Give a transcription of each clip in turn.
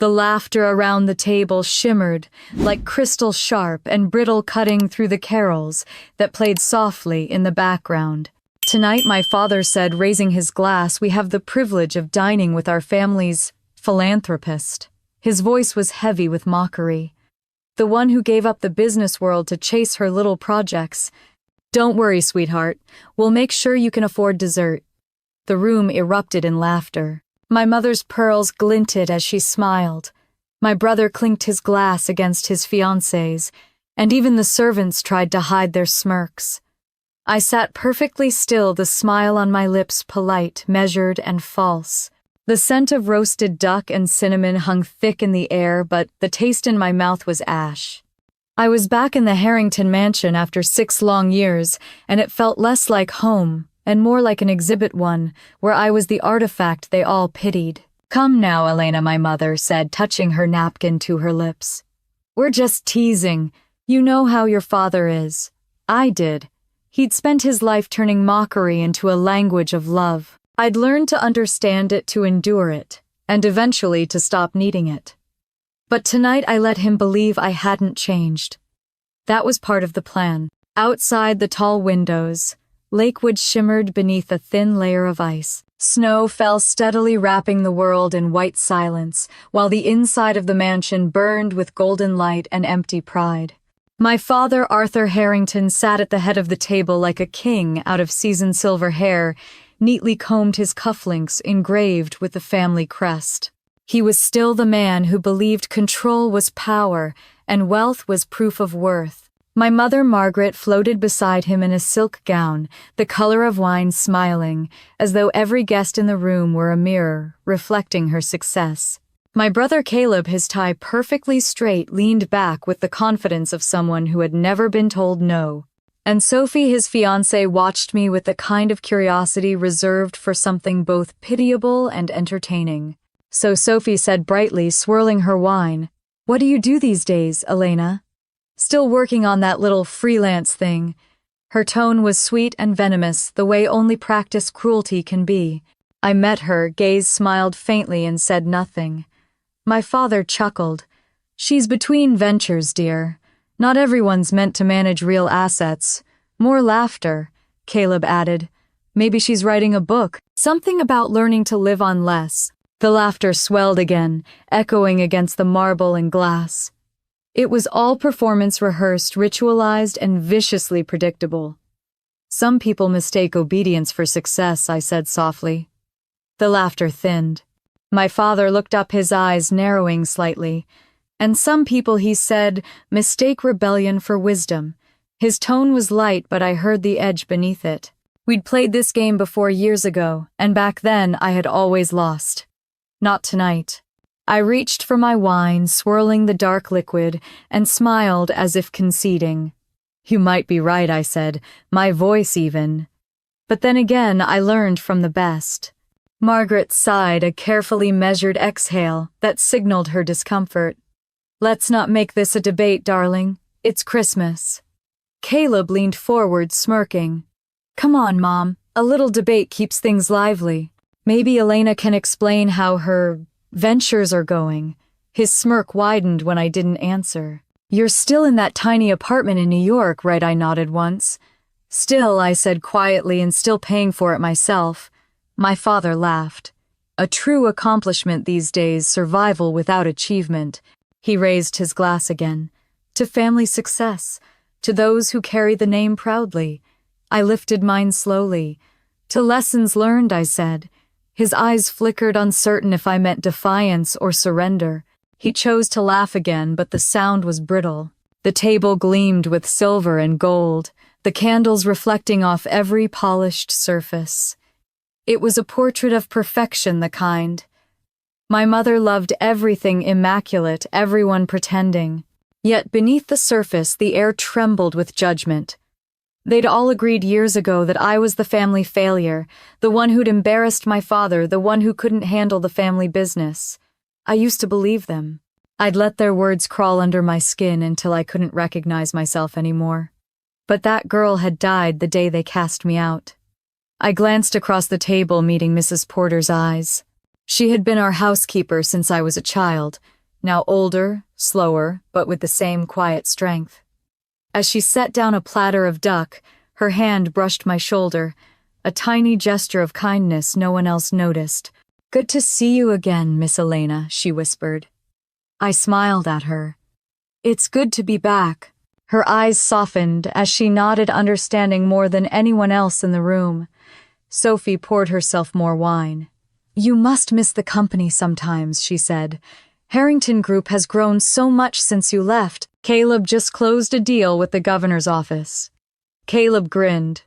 The laughter around the table shimmered like crystal sharp and brittle, cutting through the carols that played softly in the background. Tonight, my father said, raising his glass, we have the privilege of dining with our family's philanthropist. His voice was heavy with mockery. The one who gave up the business world to chase her little projects. Don't worry, sweetheart. We'll make sure you can afford dessert. The room erupted in laughter. My mother's pearls glinted as she smiled. My brother clinked his glass against his fiancée's, and even the servants tried to hide their smirks. I sat perfectly still, the smile on my lips polite, measured, and false. The scent of roasted duck and cinnamon hung thick in the air, but the taste in my mouth was ash. I was back in the Harrington mansion after 6 long years, and it felt less like home and more like an exhibit one, where I was the artifact they all pitied. Come now, Elena, my mother said, touching her napkin to her lips. We're just teasing. You know how your father is. I did. He'd spent his life turning mockery into a language of love. I'd learned to understand it, to endure it, and eventually to stop needing it. But tonight I let him believe I hadn't changed. That was part of the plan. Outside the tall windows, Lakewood shimmered beneath a thin layer of ice. Snow fell steadily, wrapping the world in white silence, while the inside of the mansion burned with golden light and empty pride. My father, Arthur Harrington, sat at the head of the table like a king out of seasoned silver hair, neatly combed, his cufflinks engraved with the family crest. He was still the man who believed control was power and wealth was proof of worth. My mother, Margaret, floated beside him in a silk gown, the color of wine, smiling, as though every guest in the room were a mirror, reflecting her success. My brother Caleb, his tie perfectly straight, leaned back with the confidence of someone who had never been told no. And Sophie, his fiancée, watched me with the kind of curiosity reserved for something both pitiable and entertaining. So Sophie said brightly, swirling her wine, "What do you do these days, Elena?" "Still working on that little freelance thing." Her tone was sweet and venomous, the way only practiced cruelty can be. I met her gaze, smiled faintly, and said nothing. My father chuckled. "She's between ventures, dear. Not everyone's meant to manage real assets." More laughter, Caleb added. "Maybe she's writing a book. Something about learning to live on less." The laughter swelled again, echoing against the marble and glass. It was all performance rehearsed, ritualized, and viciously predictable. "Some people mistake obedience for success," I said softly. The laughter thinned. My father looked up, his eyes narrowing slightly. "And some people," he said, "mistake rebellion for wisdom." His tone was light, but I heard the edge beneath it. We'd played this game before years ago, and back then I had always lost. Not tonight. I reached for my wine, swirling the dark liquid, and smiled as if conceding. "You might be right," I said, my voice even. But then again, I learned from the best. Margaret sighed, a carefully measured exhale that signaled her discomfort. "Let's not make this a debate, darling. It's Christmas." Caleb leaned forward, smirking. "Come on, Mom. A little debate keeps things lively. Maybe Elena can explain how her ventures are going." His smirk widened when I didn't answer. "You're still in that tiny apartment in New York, right?" I nodded once. "Still," I said quietly, "and still paying for it myself." My father laughed. "A true accomplishment these days, survival without achievement." He raised his glass again. "To family success. To those who carry the name proudly." I lifted mine slowly. "To lessons learned," I said. His eyes flickered, uncertain if I meant defiance or surrender. He chose to laugh again, but the sound was brittle. The table gleamed with silver and gold, the candles reflecting off every polished surface. It was a portrait of perfection, the kind. My mother loved everything immaculate, everyone pretending. Yet beneath the surface, the air trembled with judgment. They'd all agreed years ago that I was the family failure, the one who'd embarrassed my father, the one who couldn't handle the family business. I used to believe them. I'd let their words crawl under my skin until I couldn't recognize myself anymore. But that girl had died the day they cast me out. I glanced across the table, meeting Mrs. Porter's eyes. She had been our housekeeper since I was a child. now older, slower, but with the same quiet strength. As she set down a platter of duck, her hand brushed my shoulder, a tiny gesture of kindness no one else noticed. "Good to see you again, Miss Elena," she whispered. I smiled at her. "It's good to be back." Her eyes softened as she nodded, understanding more than anyone else in the room. Sophie poured herself more wine. "You must miss the company sometimes," she said. "Harrington Group has grown so much since you left. Caleb just closed a deal with the governor's office." Caleb grinned.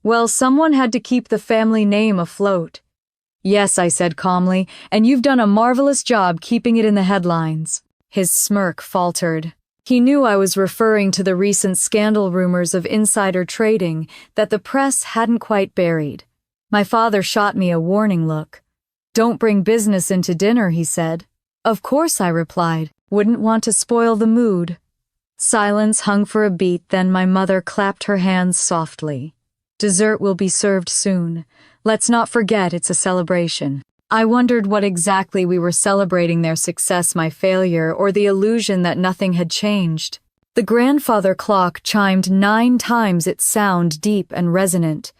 "Well, someone had to keep the family name afloat." "Yes," I said calmly, "and you've done a marvelous job keeping it in the headlines." His smirk faltered. He knew I was referring to the recent scandal rumors of insider trading that the press hadn't quite buried. My father shot me a warning look. "Don't bring business into dinner," he said. "Of course," I replied. "Wouldn't want to spoil the mood." Silence hung for a beat, then my mother clapped her hands softly. "Dessert will be served soon. Let's not forget it's a celebration." I wondered what exactly we were celebrating, their success, my failure, or the illusion that nothing had changed. The grandfather clock chimed 9 times, its sound deep and resonant.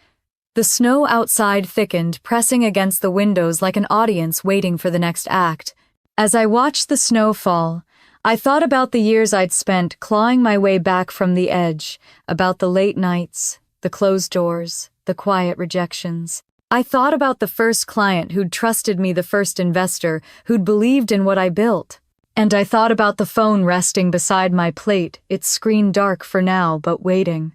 The snow outside thickened, pressing against the windows like an audience waiting for the next act. As I watched the snow fall, I thought about the years I'd spent clawing my way back from the edge, about the late nights, the closed doors, the quiet rejections. I thought about the first client who'd trusted me, the first investor who'd believed in what I built. And I thought about the phone resting beside my plate, its screen dark for now, but waiting.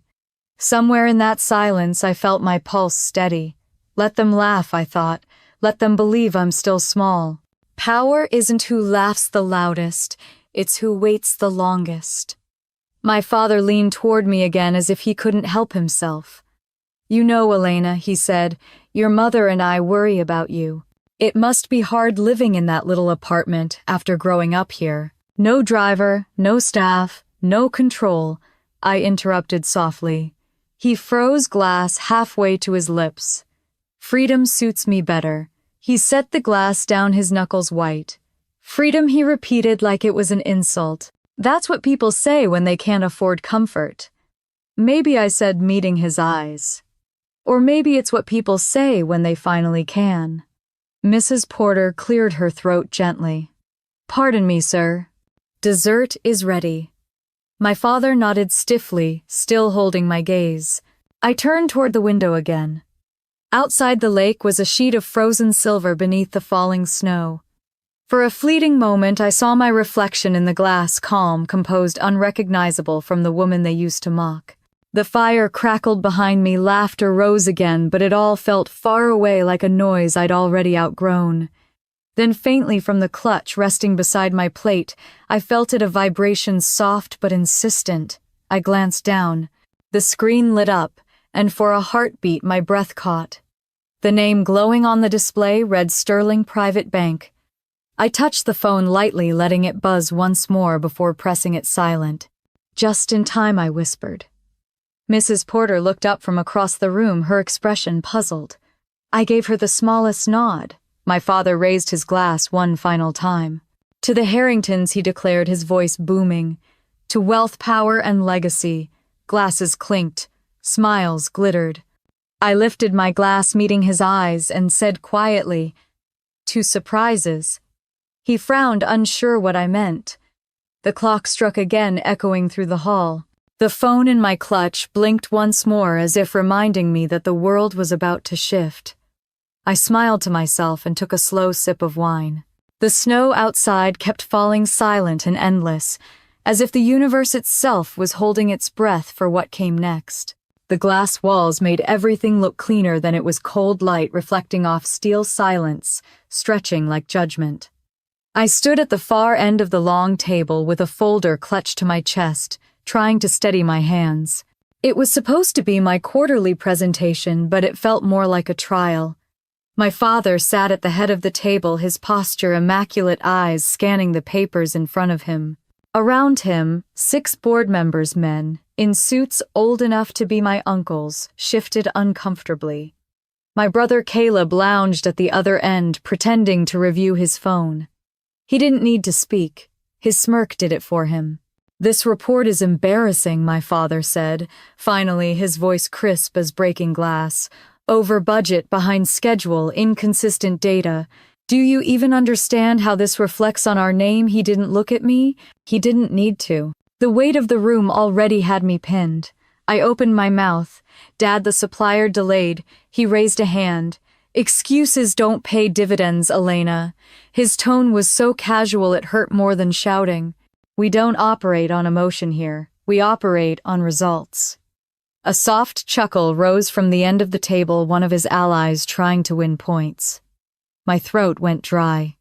Somewhere in that silence, I felt my pulse steady. Let them laugh, I thought. Let them believe I'm still small. Power isn't who laughs the loudest, it's who waits the longest. My father leaned toward me again as if he couldn't help himself. "You know, Elena," he said, "your mother and I worry about you. It must be hard living in that little apartment after growing up here." "No driver, no staff, no control," I interrupted softly. He froze glass halfway to his lips. "Freedom suits me better." He set the glass down, his knuckles white. "Freedom," he repeated like it was an insult. "That's what people say when they can't afford comfort." Maybe, I said, meeting his eyes. Or maybe it's what people say when they finally can. Mrs. Porter cleared her throat gently. "Pardon me, sir. Dessert is ready." My father nodded stiffly, still holding my gaze. I turned toward the window again. Outside the lake was a sheet of frozen silver beneath the falling snow. For a fleeting moment, I saw my reflection in the glass, calm, composed, unrecognizable from the woman they used to mock. The fire crackled behind me, laughter rose again, but it all felt far away, like a noise I'd already outgrown. Then faintly from the clutch resting beside my plate, I felt it, a vibration soft but insistent. I glanced down. The screen lit up, and for a heartbeat my breath caught. The name glowing on the display read Sterling Private Bank. I touched the phone lightly, letting it buzz once more before pressing it silent. "Just in time," I whispered. Mrs. Porter looked up from across the room, her expression puzzled. I gave her the smallest nod. My father raised his glass one final time. "To the Harringtons," he declared, his voice booming. "To wealth, power, and legacy." Glasses clinked. Smiles glittered. I lifted my glass, meeting his eyes, and said quietly, "To surprises." He frowned, unsure what I meant. The clock struck again, echoing through the hall. The phone in my clutch blinked once more, as if reminding me that the world was about to shift. I smiled to myself and took a slow sip of wine. The snow outside kept falling, silent and endless, as if the universe itself was holding its breath for what came next. The glass walls made everything look cleaner than it was, cold light reflecting off steel silence, stretching like judgment. I stood at the far end of the long table with a folder clutched to my chest, trying to steady my hands. It was supposed to be my quarterly presentation, but it felt more like a trial. My father sat at the head of the table, his posture immaculate, eyes scanning the papers in front of him. Around him, 6 board members, men, in suits old enough to be my uncles, shifted uncomfortably. My brother Caleb lounged at the other end, pretending to review his phone. He didn't need to speak. His smirk did it for him. "This report is embarrassing," my father said, finally, his voice crisp as breaking glass. "Over budget, behind schedule, inconsistent data. Do you even understand how this reflects on our name?" He didn't look at me. He didn't need to. The weight of the room already had me pinned. I opened my mouth. "Dad, the supplier delayed." He raised a hand. "Excuses don't pay dividends, Elena." His tone was so casual it hurt more than shouting. "We don't operate on emotion here. We operate on results." A soft chuckle rose from the end of the table, one of his allies trying to win points. My throat went dry.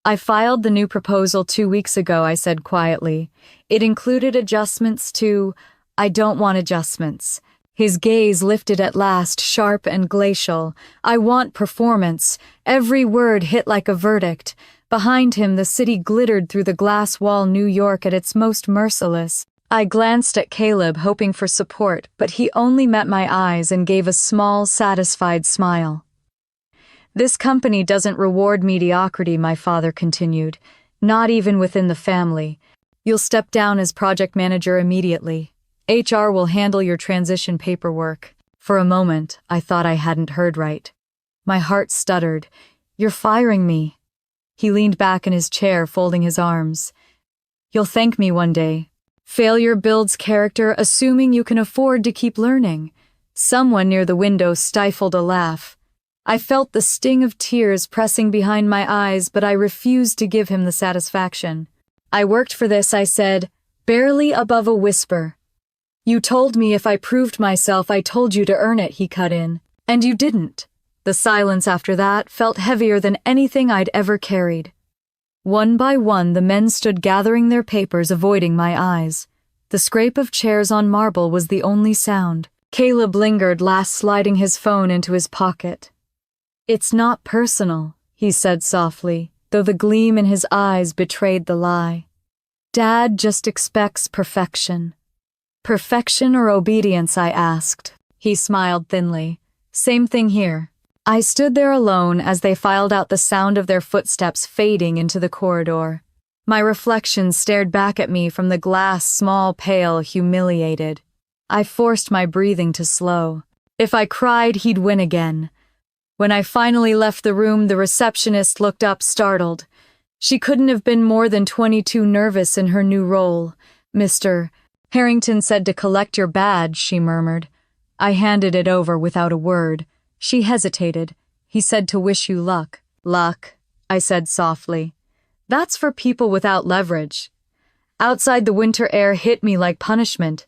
"I filed the new proposal 2 weeks ago," I said quietly. "It included adjustments to—" "I don't want adjustments." His gaze lifted at last, sharp and glacial. "I want performance." Every word hit like a verdict. Behind him, the city glittered through the glass wall, New York at its most merciless. I glanced at Caleb, hoping for support, but he only met my eyes and gave a small, satisfied smile. "This company doesn't reward mediocrity," my father continued. "Not even within the family. You'll step down as project manager immediately. HR will handle your transition paperwork." For a moment, I thought I hadn't heard right. My heart stuttered. "You're firing me." He leaned back in his chair, folding his arms. "You'll thank me one day. Failure builds character, assuming you can afford to keep learning." Someone near the window stifled a laugh. I felt the sting of tears pressing behind my eyes, but I refused to give him the satisfaction. "I worked for this," I said, barely above a whisper. "You told me if I proved myself, I told you to earn it," he cut in. "And you didn't." The silence after that felt heavier than anything I'd ever carried. One by one, the men stood gathering their papers, avoiding my eyes. The scrape of chairs on marble was the only sound. Caleb lingered, last sliding his phone into his pocket. "It's not personal," he said softly, though the gleam in his eyes betrayed the lie. "Dad just expects perfection." "Perfection or obedience?" I asked. He smiled thinly. "Same thing here." I stood there alone as they filed out, the sound of their footsteps fading into the corridor. My reflection stared back at me from the glass, small, pale, humiliated. I forced my breathing to slow. If I cried, he'd win again. When I finally left the room, the receptionist looked up, startled. She couldn't have been more than 22, nervous in her new role. "Mr. Harrington said to collect your badge," she murmured. I handed it over without a word. She hesitated. "He said to wish you luck." "Luck," I said softly. "That's for people without leverage." Outside, the winter air hit me like punishment.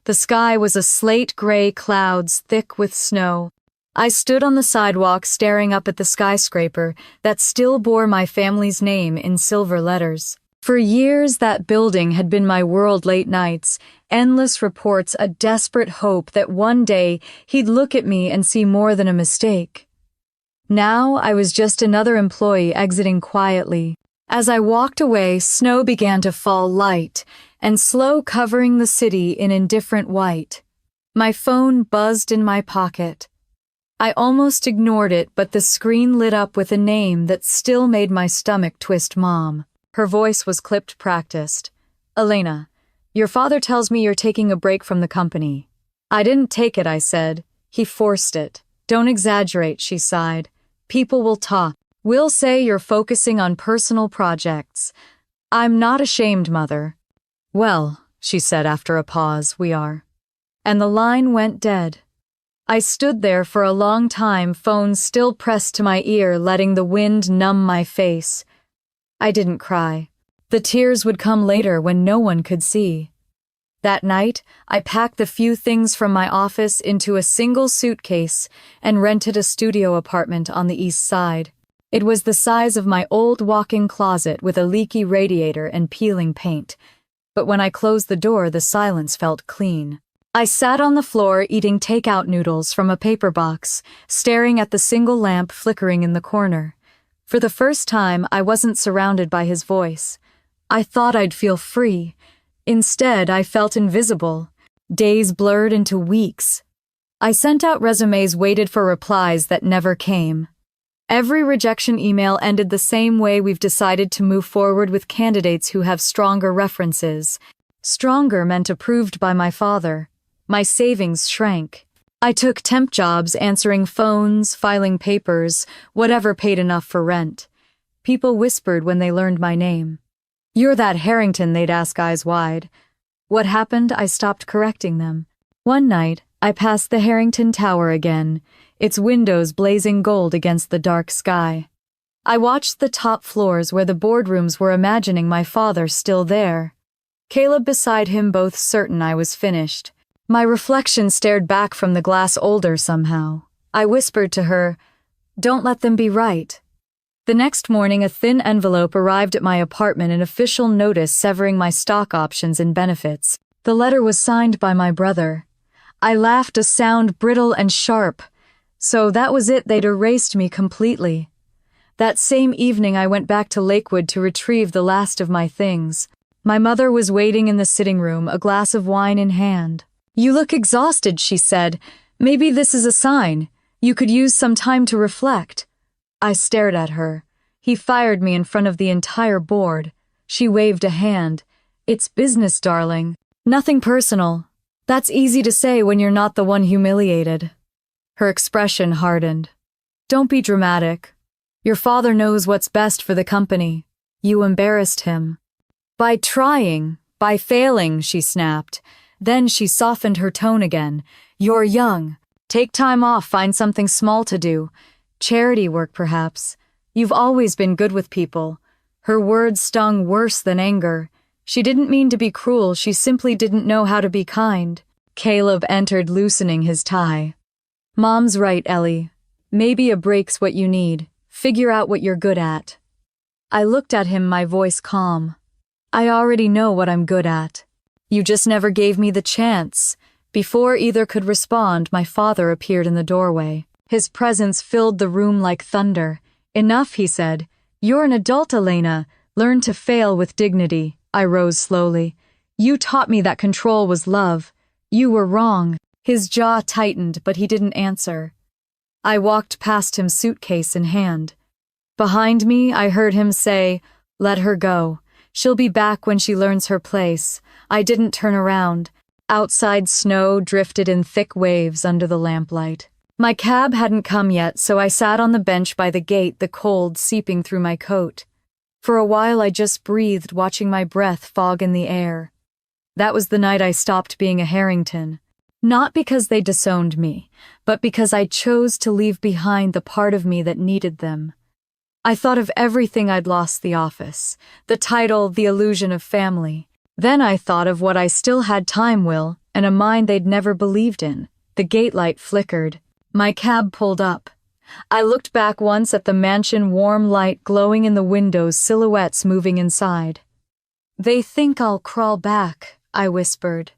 The sky was a slate gray, clouds thick with snow. I stood on the sidewalk staring up at the skyscraper that still bore my family's name in silver letters. For years, that building had been my world. Late nights, endless reports, a desperate hope that one day he'd look at me and see more than a mistake. Now I was just another employee exiting quietly. As I walked away, snow began to fall, light and slow, covering the city in indifferent white. My phone buzzed in my pocket. I almost ignored it, but the screen lit up with a name that still made my stomach twist. Mom. Her voice was clipped, practiced. "Elena, your father tells me you're taking a break from the company." "I didn't take it," I said. "He forced it." "Don't exaggerate," she sighed. "People will talk. We'll say you're focusing on personal projects." "I'm not ashamed, Mother." "Well," she said after a pause, "we are." And the line went dead. I stood there for a long time, phone still pressed to my ear, letting the wind numb my face. I didn't cry. The tears would come later when no one could see. That night, I packed the few things from my office into a single suitcase and rented a studio apartment on the east side. It was the size of my old walk-in closet with a leaky radiator and peeling paint. But when I closed the door, the silence felt clean. I sat on the floor eating takeout noodles from a paper box, staring at the single lamp flickering in the corner. For the first time, I wasn't surrounded by his voice. I thought I'd feel free. Instead, I felt invisible. Days blurred into weeks. I sent out resumes, waited for replies that never came. Every rejection email ended the same way: we've decided to move forward with candidates who have stronger references. Stronger meant approved by my father. My savings shrank. I took temp jobs, answering phones, filing papers, whatever paid enough for rent. People whispered when they learned my name. "You're that Harrington," they'd ask, eyes wide. What happened? I stopped correcting them. One night, I passed the Harrington Tower again, its windows blazing gold against the dark sky. I watched the top floors where the boardrooms were, imagining my father still there. Caleb beside him, both certain I was finished. My reflection stared back from the glass, older somehow. I whispered to her, "Don't let them be right." The next morning, a thin envelope arrived at my apartment, an official notice severing my stock options and benefits. The letter was signed by my brother. I laughed, a sound brittle and sharp. So that was it, they'd erased me completely. That same evening I went back to Lakewood to retrieve the last of my things. My mother was waiting in the sitting room, a glass of wine in hand. "You look exhausted," she said. "Maybe this is a sign. You could use some time to reflect." I stared at her. He fired me in front of the entire board. She waved a hand. "It's business, darling. Nothing personal. That's easy to say when you're not the one humiliated." Her expression hardened. "Don't be dramatic. Your father knows what's best for the company. You embarrassed him." "By trying, by failing," she snapped. Then she softened her tone again. "You're young. Take time off, find something small to do. Charity work, perhaps. You've always been good with people." Her words stung worse than anger. She didn't mean to be cruel, she simply didn't know how to be kind. Caleb entered, loosening his tie. "Mom's right, Ellie. Maybe a break's what you need. Figure out what you're good at." I looked at him, my voice calm. "I already know what I'm good at. You just never gave me the chance." Before either could respond, my father appeared in the doorway. His presence filled the room like thunder. "Enough," he said. "You're an adult, Elena. Learn to fail with dignity." I rose slowly. "You taught me that control was love. You were wrong." His jaw tightened, but he didn't answer. I walked past him, suitcase in hand. Behind me, I heard him say, "Let her go. She'll be back when she learns her place." I didn't turn around. Outside, snow drifted in thick waves under the lamplight. My cab hadn't come yet, so I sat on the bench by the gate, the cold seeping through my coat. For a while I just breathed, watching my breath fog in the air. That was the night I stopped being a Harrington. Not because they disowned me, but because I chose to leave behind the part of me that needed them. I thought of everything I'd lost: the office, the title, the illusion of family. Then I thought of what I still had: time, Will, and a mind they'd never believed in. The gate light flickered. My cab pulled up. I looked back once at the mansion, warm light glowing in the windows, silhouettes moving inside. "They think I'll crawl back," I whispered.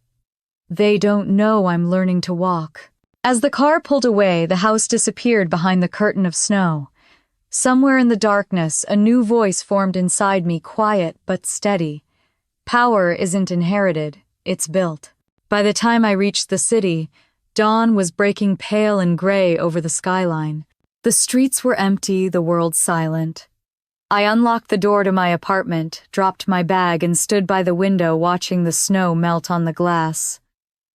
"They don't know I'm learning to walk." As the car pulled away, the house disappeared behind the curtain of snow. Somewhere in the darkness, a new voice formed inside me, quiet but steady. Power isn't inherited, it's built. By the time I reached the city, dawn was breaking pale and gray over the skyline. The streets were empty, the world silent. I unlocked the door to my apartment, dropped my bag, and stood by the window watching the snow melt on the glass.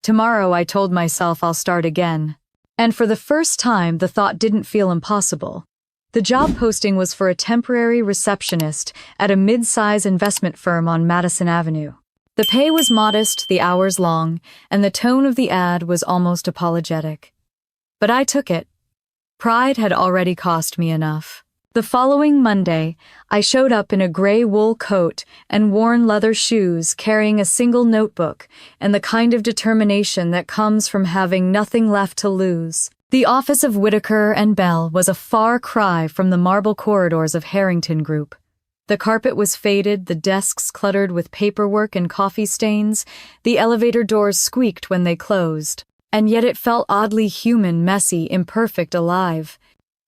Tomorrow, I told myself, I'll start again. And for the first time, the thought didn't feel impossible. The job posting was for a temporary receptionist at a mid-size investment firm on Madison Avenue. The pay was modest, the hours long, and the tone of the ad was almost apologetic. But I took it. Pride had already cost me enough. The following Monday, I showed up in a gray wool coat and worn leather shoes, carrying a single notebook and the kind of determination that comes from having nothing left to lose. The office of Whitaker and Bell was a far cry from the marble corridors of Harrington Group. The carpet was faded, the desks cluttered with paperwork and coffee stains, the elevator doors squeaked when they closed. And yet it felt oddly human, messy, imperfect, alive.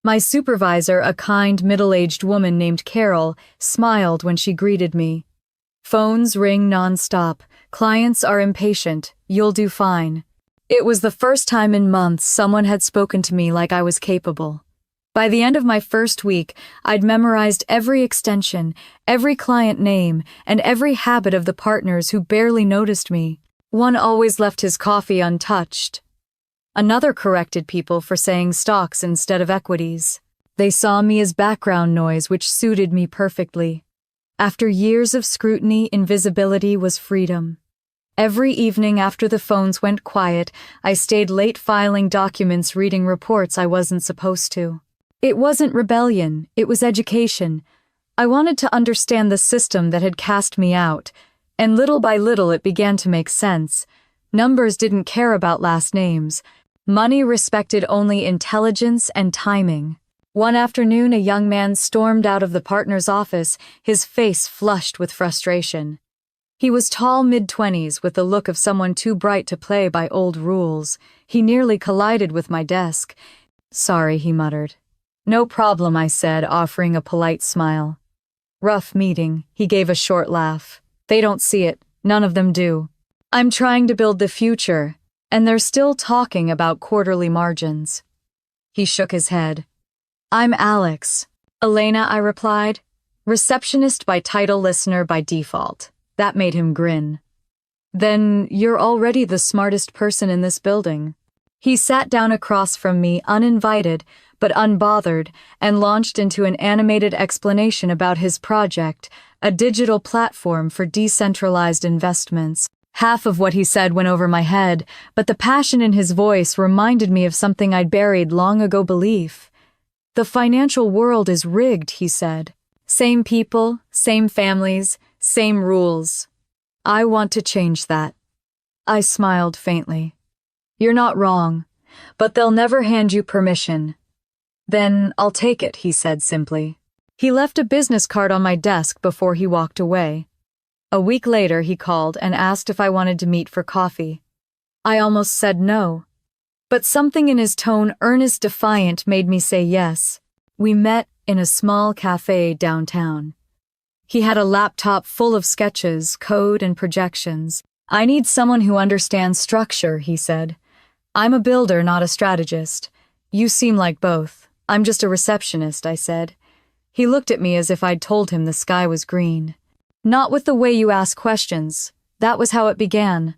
My supervisor, a kind, middle-aged woman named Carol, smiled when she greeted me. "Phones ring non-stop. Clients are impatient. You'll do fine." It was the first time in months someone had spoken to me like I was capable. By the end of my first week, I'd memorized every extension, every client name, and every habit of the partners who barely noticed me. One always left his coffee untouched. Another corrected people for saying stocks instead of equities. They saw me as background noise, which suited me perfectly. After years of scrutiny, invisibility was freedom. Every evening after the phones went quiet, I stayed late filing documents, reading reports I wasn't supposed to. It wasn't rebellion, it was education. I wanted to understand the system that had cast me out, and little by little it began to make sense. Numbers didn't care about last names. Money respected only intelligence and timing. One afternoon, a young man stormed out of the partner's office, his face flushed with frustration. He was tall, mid-20s, with the look of someone too bright to play by old rules. He nearly collided with my desk. "Sorry," he muttered. "No problem," I said, offering a polite smile. "Rough meeting," he gave a short laugh. "They don't see it. None of them do. I'm trying to build the future, and they're still talking about quarterly margins." He shook his head. "I'm Alex." "Elena," I replied. "Receptionist by title, listener by default." That made him grin. "Then you're already the smartest person in this building." He sat down across from me, uninvited, but unbothered, and launched into an animated explanation about his project, a digital platform for decentralized investments. Half of what he said went over my head, but the passion in his voice reminded me of something I'd buried long ago: belief. "The financial world is rigged," he said. "Same people, same families, same rules. I want to change that." I smiled faintly. "You're not wrong, but they'll never hand you permission." "Then I'll take it," he said simply. He left a business card on my desk before he walked away. A week later, he called and asked if I wanted to meet for coffee. I almost said no, but something in his tone, earnest, defiant, made me say yes. We met in a small cafe downtown. He had a laptop full of sketches, code, and projections. "I need someone who understands structure," he said. "I'm a builder, not a strategist. You seem like both." "I'm just a receptionist," I said. He looked at me as if I'd told him the sky was green. "Not with the way you ask questions." That was how it began.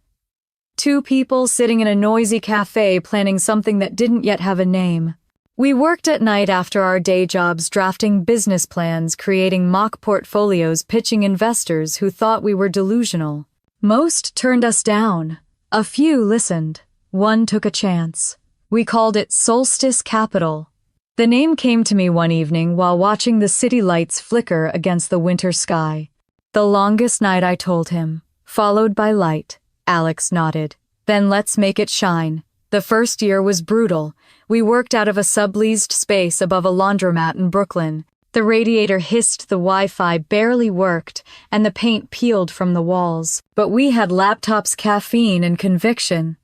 Two people sitting in a noisy cafe planning something that didn't yet have a name. We worked at night after our day jobs, drafting business plans, creating mock portfolios, pitching investors who thought we were delusional. Most turned us down. A few listened. One took a chance. We called it Solstice Capital. The name came to me one evening while watching the city lights flicker against the winter sky. "The longest night," I told him, "followed by light." Alex nodded. "Then let's make it shine." The first year was brutal. We worked out of a subleased space above a laundromat in Brooklyn. The radiator hissed, the Wi-Fi barely worked, and the paint peeled from the walls. But we had laptops, caffeine, and conviction.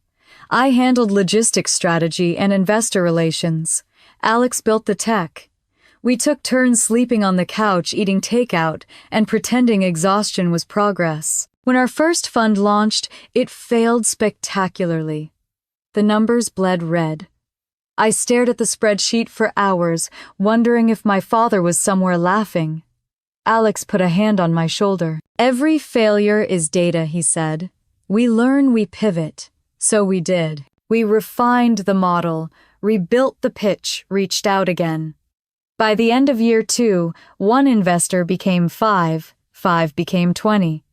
I handled logistics strategy and investor relations. Alex built the tech. We took turns sleeping on the couch, eating takeout, and pretending exhaustion was progress. When our first fund launched, it failed spectacularly. The numbers bled red. I stared at the spreadsheet for hours, wondering if my father was somewhere laughing. Alex put a hand on my shoulder. "Every failure is data," he said. "We learn, we pivot." So we did. We refined the model, rebuilt the pitch, reached out again. By the end of year 2, one investor became 5, 5 became 20.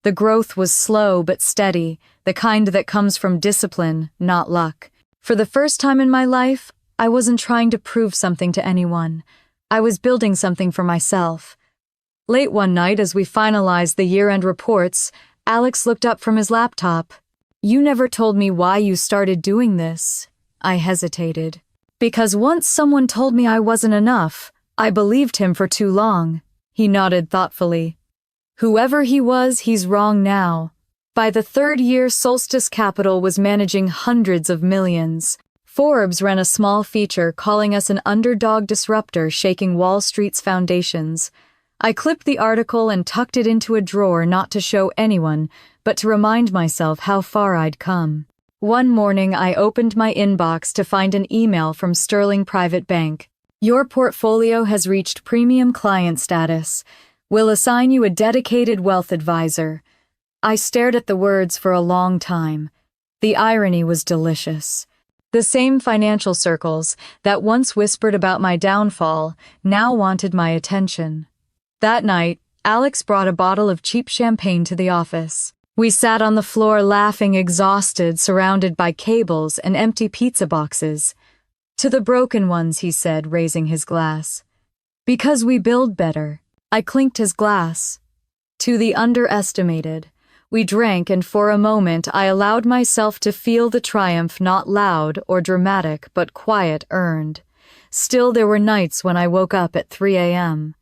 The growth was slow but steady, the kind that comes from discipline, not luck. For the first time in my life, I wasn't trying to prove something to anyone. I was building something for myself. Late one night, as we finalized the year-end reports, Alex looked up from his laptop. "You never told me why you started doing this." I hesitated. "Because once someone told me I wasn't enough, I believed him for too long." He nodded thoughtfully. "Whoever he was, he's wrong now." By the third year, Solstice Capital was managing hundreds of millions. Forbes ran a small feature calling us an underdog disruptor shaking Wall Street's foundations. I clipped the article and tucked it into a drawer, not to show anyone, but to remind myself how far I'd come. One morning, I opened my inbox to find an email from Sterling Private Bank. Your portfolio has reached premium client status. We'll assign you a dedicated wealth advisor. I stared at the words for a long time. The irony was delicious. The same financial circles that once whispered about my downfall now wanted my attention. That night, Alex brought a bottle of cheap champagne to the office. We sat on the floor laughing, exhausted, surrounded by cables and empty pizza boxes. To the broken ones, he said, raising his glass. Because we build better. I clinked his glass. To the underestimated. We drank, and for a moment I allowed myself to feel the triumph, not loud or dramatic, but quiet, earned. Still, there were nights when I woke up at 3 a.m.,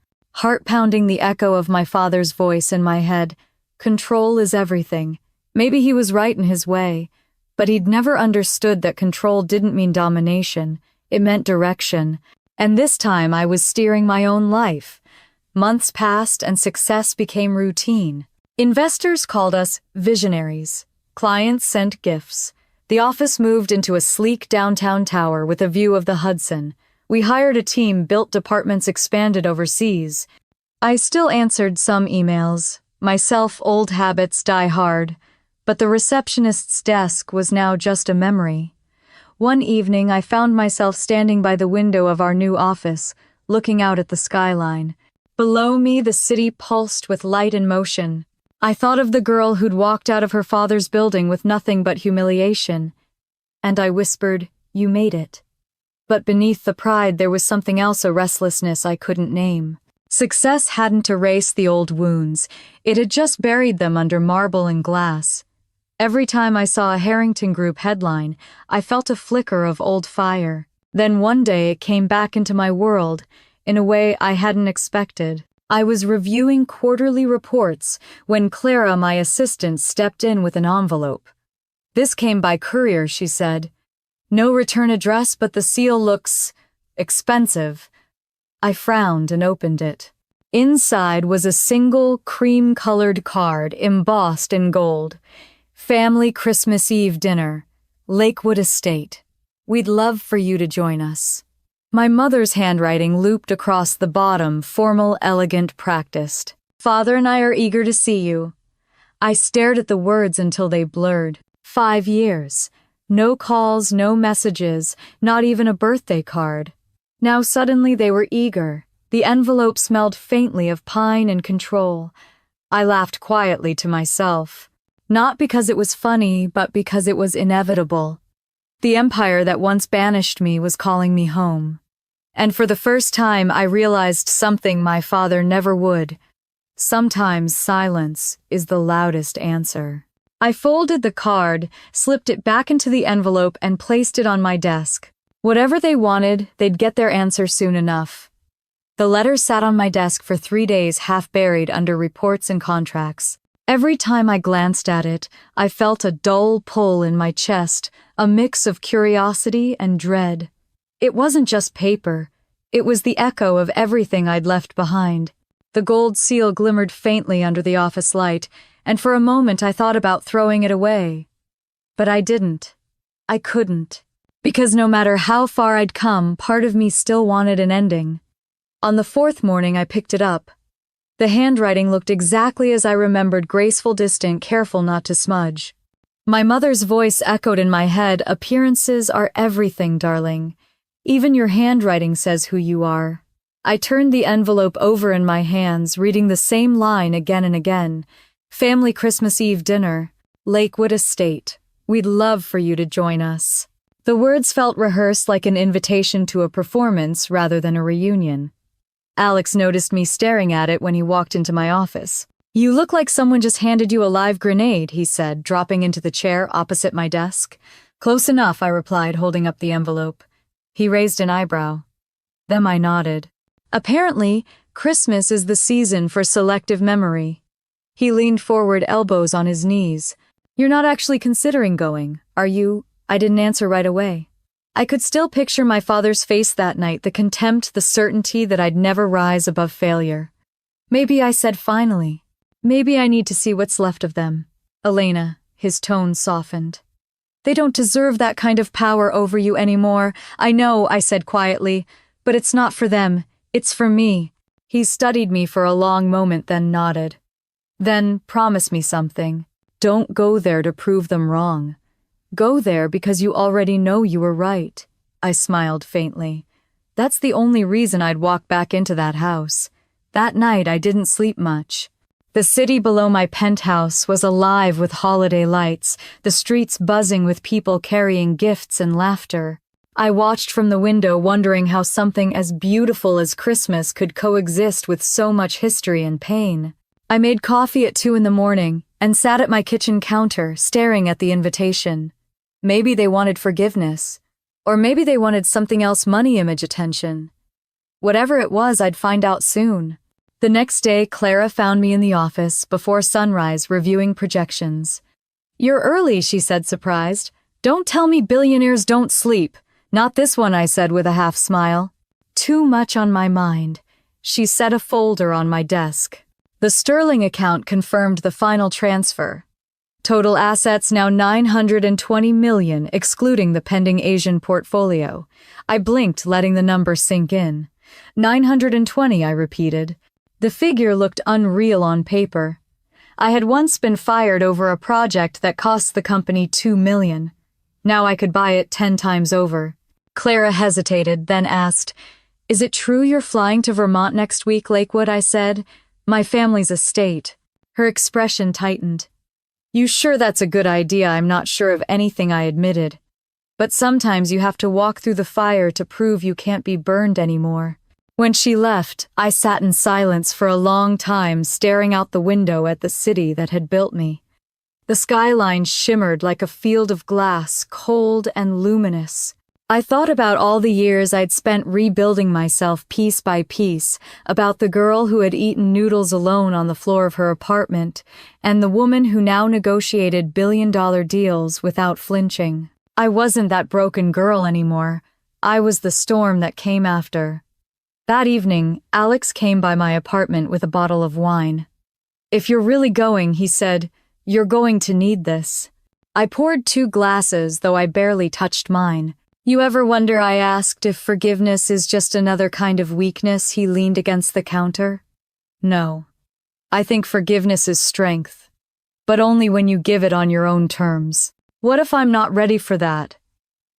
heart pounding, the echo of my father's voice in my head. Control is everything. Maybe he was right in his way, but he'd never understood that control didn't mean domination. It meant direction. And this time I was steering my own life. Months passed and success became routine. Investors called us visionaries. Clients sent gifts. The office moved into a sleek downtown tower with a view of the Hudson. We hired a team, built departments, expanded overseas. I still answered some emails. Myself, old habits die hard. But the receptionist's desk was now just a memory. One evening I found myself standing by the window of our new office, looking out at the skyline. Below me the city pulsed with light and motion. I thought of the girl who'd walked out of her father's building with nothing but humiliation. And I whispered, "You made it." But beneath the pride there was something else, a restlessness I couldn't name. Success hadn't erased the old wounds. It had just buried them under marble and glass. Every time I saw a Harrington Group headline, I felt a flicker of old fire. Then one day it came back into my world, in a way I hadn't expected. I was reviewing quarterly reports when Clara, my assistant, stepped in with an envelope. "This came by courier," she said. "No return address, but the seal looks expensive." I frowned and opened it. Inside was a single cream-colored card embossed in gold. "Family Christmas Eve dinner, Lakewood Estate. We'd love for you to join us." My mother's handwriting looped across the bottom, formal, elegant, practiced. "Father and I are eager to see you." I stared at the words until they blurred. 5 years. No calls, no messages, not even a birthday card. Now suddenly they were eager. The envelope smelled faintly of pine and control. I laughed quietly to myself. Not because it was funny, but because it was inevitable. The empire that once banished me was calling me home. And for the first time I realized something my father never would. Sometimes silence is the loudest answer. I folded the card, slipped it back into the envelope, and placed it on my desk. Whatever they wanted, they'd get their answer soon enough. The letter sat on my desk for 3 days, half buried under reports and contracts. Every time I glanced at it, I felt a dull pull in my chest, a mix of curiosity and dread. It wasn't just paper. It was the echo of everything I'd left behind. The gold seal glimmered faintly under the office light, and for a moment I thought about throwing it away. But I didn't. I couldn't. Because no matter how far I'd come, part of me still wanted an ending. On the 4th morning I picked it up. The handwriting looked exactly as I remembered, graceful, distant, careful not to smudge. My mother's voice echoed in my head, "Appearances are everything, darling. Even your handwriting says who you are." I turned the envelope over in my hands, reading the same line again and again. "Family Christmas Eve dinner, Lakewood Estate. We'd love for you to join us." The words felt rehearsed, like an invitation to a performance rather than a reunion. Alex noticed me staring at it when he walked into my office. "You look like someone just handed you a live grenade," he said, dropping into the chair opposite my desk. "Close enough," I replied, holding up the envelope. He raised an eyebrow. Then I nodded. "Apparently, Christmas is the season for selective memory." He leaned forward, elbows on his knees. "You're not actually considering going, are you?" I didn't answer right away. I could still picture my father's face that night, the contempt, the certainty that I'd never rise above failure. "Maybe," I said finally. "Maybe I need to see what's left of them." "Elena," his tone softened. "They don't deserve that kind of power over you anymore." "I know," I said quietly, But it's not for them, it's for me. He studied me for a long moment, then nodded. Then, promise me something. Don't go there to prove them wrong. Go there because you already know you were right. I smiled faintly. That's the only reason I'd walk back into that house. That night I didn't sleep much. The city below my penthouse was alive with holiday lights, the streets buzzing with people carrying gifts and laughter. I watched from the window, wondering how something as beautiful as Christmas could coexist with so much history and pain. I made coffee at 2 a.m. and sat at my kitchen counter, staring at the invitation. Maybe they wanted forgiveness. Or maybe they wanted something else, money, image, attention. Whatever it was, I'd find out soon. The next day, Clara found me in the office before sunrise reviewing projections. "You're early," she said, surprised. "Don't tell me billionaires don't sleep." "Not this one," I said with a half smile. Too much on my mind. She set a folder on my desk. The Sterling account confirmed the final transfer. Total assets now $920 million, excluding the pending Asian portfolio. I blinked, letting the number sink in. 920, I repeated. The figure looked unreal on paper. I had once been fired over a project that cost the company $2 million. Now I could buy it 10 times over. Clara hesitated, then asked, "Is it true you're flying to Vermont next week, Lakewood?" I said. "My family's estate." Her expression tightened. "You sure that's a good idea?" I'm not sure of anything, I admitted. But sometimes you have to walk through the fire to prove you can't be burned anymore. When she left, I sat in silence for a long time, staring out the window at the city that had built me. The skyline shimmered like a field of glass, cold and luminous. I thought about all the years I'd spent rebuilding myself piece by piece, about the girl who had eaten noodles alone on the floor of her apartment, and the woman who now negotiated billion-dollar deals without flinching. I wasn't that broken girl anymore. I was the storm that came after. That evening, Alex came by my apartment with a bottle of wine. "If you're really going," he said, "you're going to need this." I poured 2 glasses, though I barely touched mine. "You ever wonder," I asked, "if forgiveness is just another kind of weakness?" He leaned against the counter. "No. I think forgiveness is strength. But only when you give it on your own terms. What if I'm not ready for that?"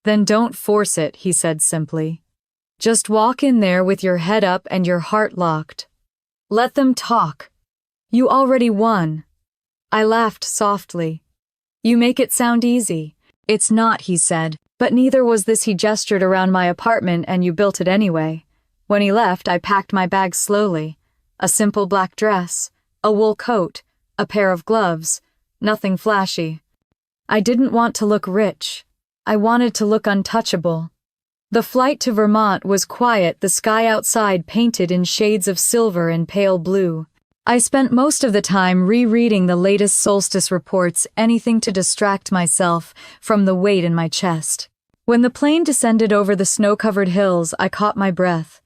"Then don't force it," he said simply. "Just walk in there with your head up and your heart locked. Let them talk. You already won." I laughed softly. "You make it sound easy." "It's not," he said. "But neither was this." He gestured around my apartment. "And you built it anyway." When he left, I packed my bag slowly. A simple black dress, a wool coat, a pair of gloves, nothing flashy. I didn't want to look rich. I wanted to look untouchable. The flight to Vermont was quiet, the sky outside painted in shades of silver and pale blue. I spent most of the time rereading the latest solstice reports, anything to distract myself from the weight in my chest. When the plane descended over the snow-covered hills, I caught my breath.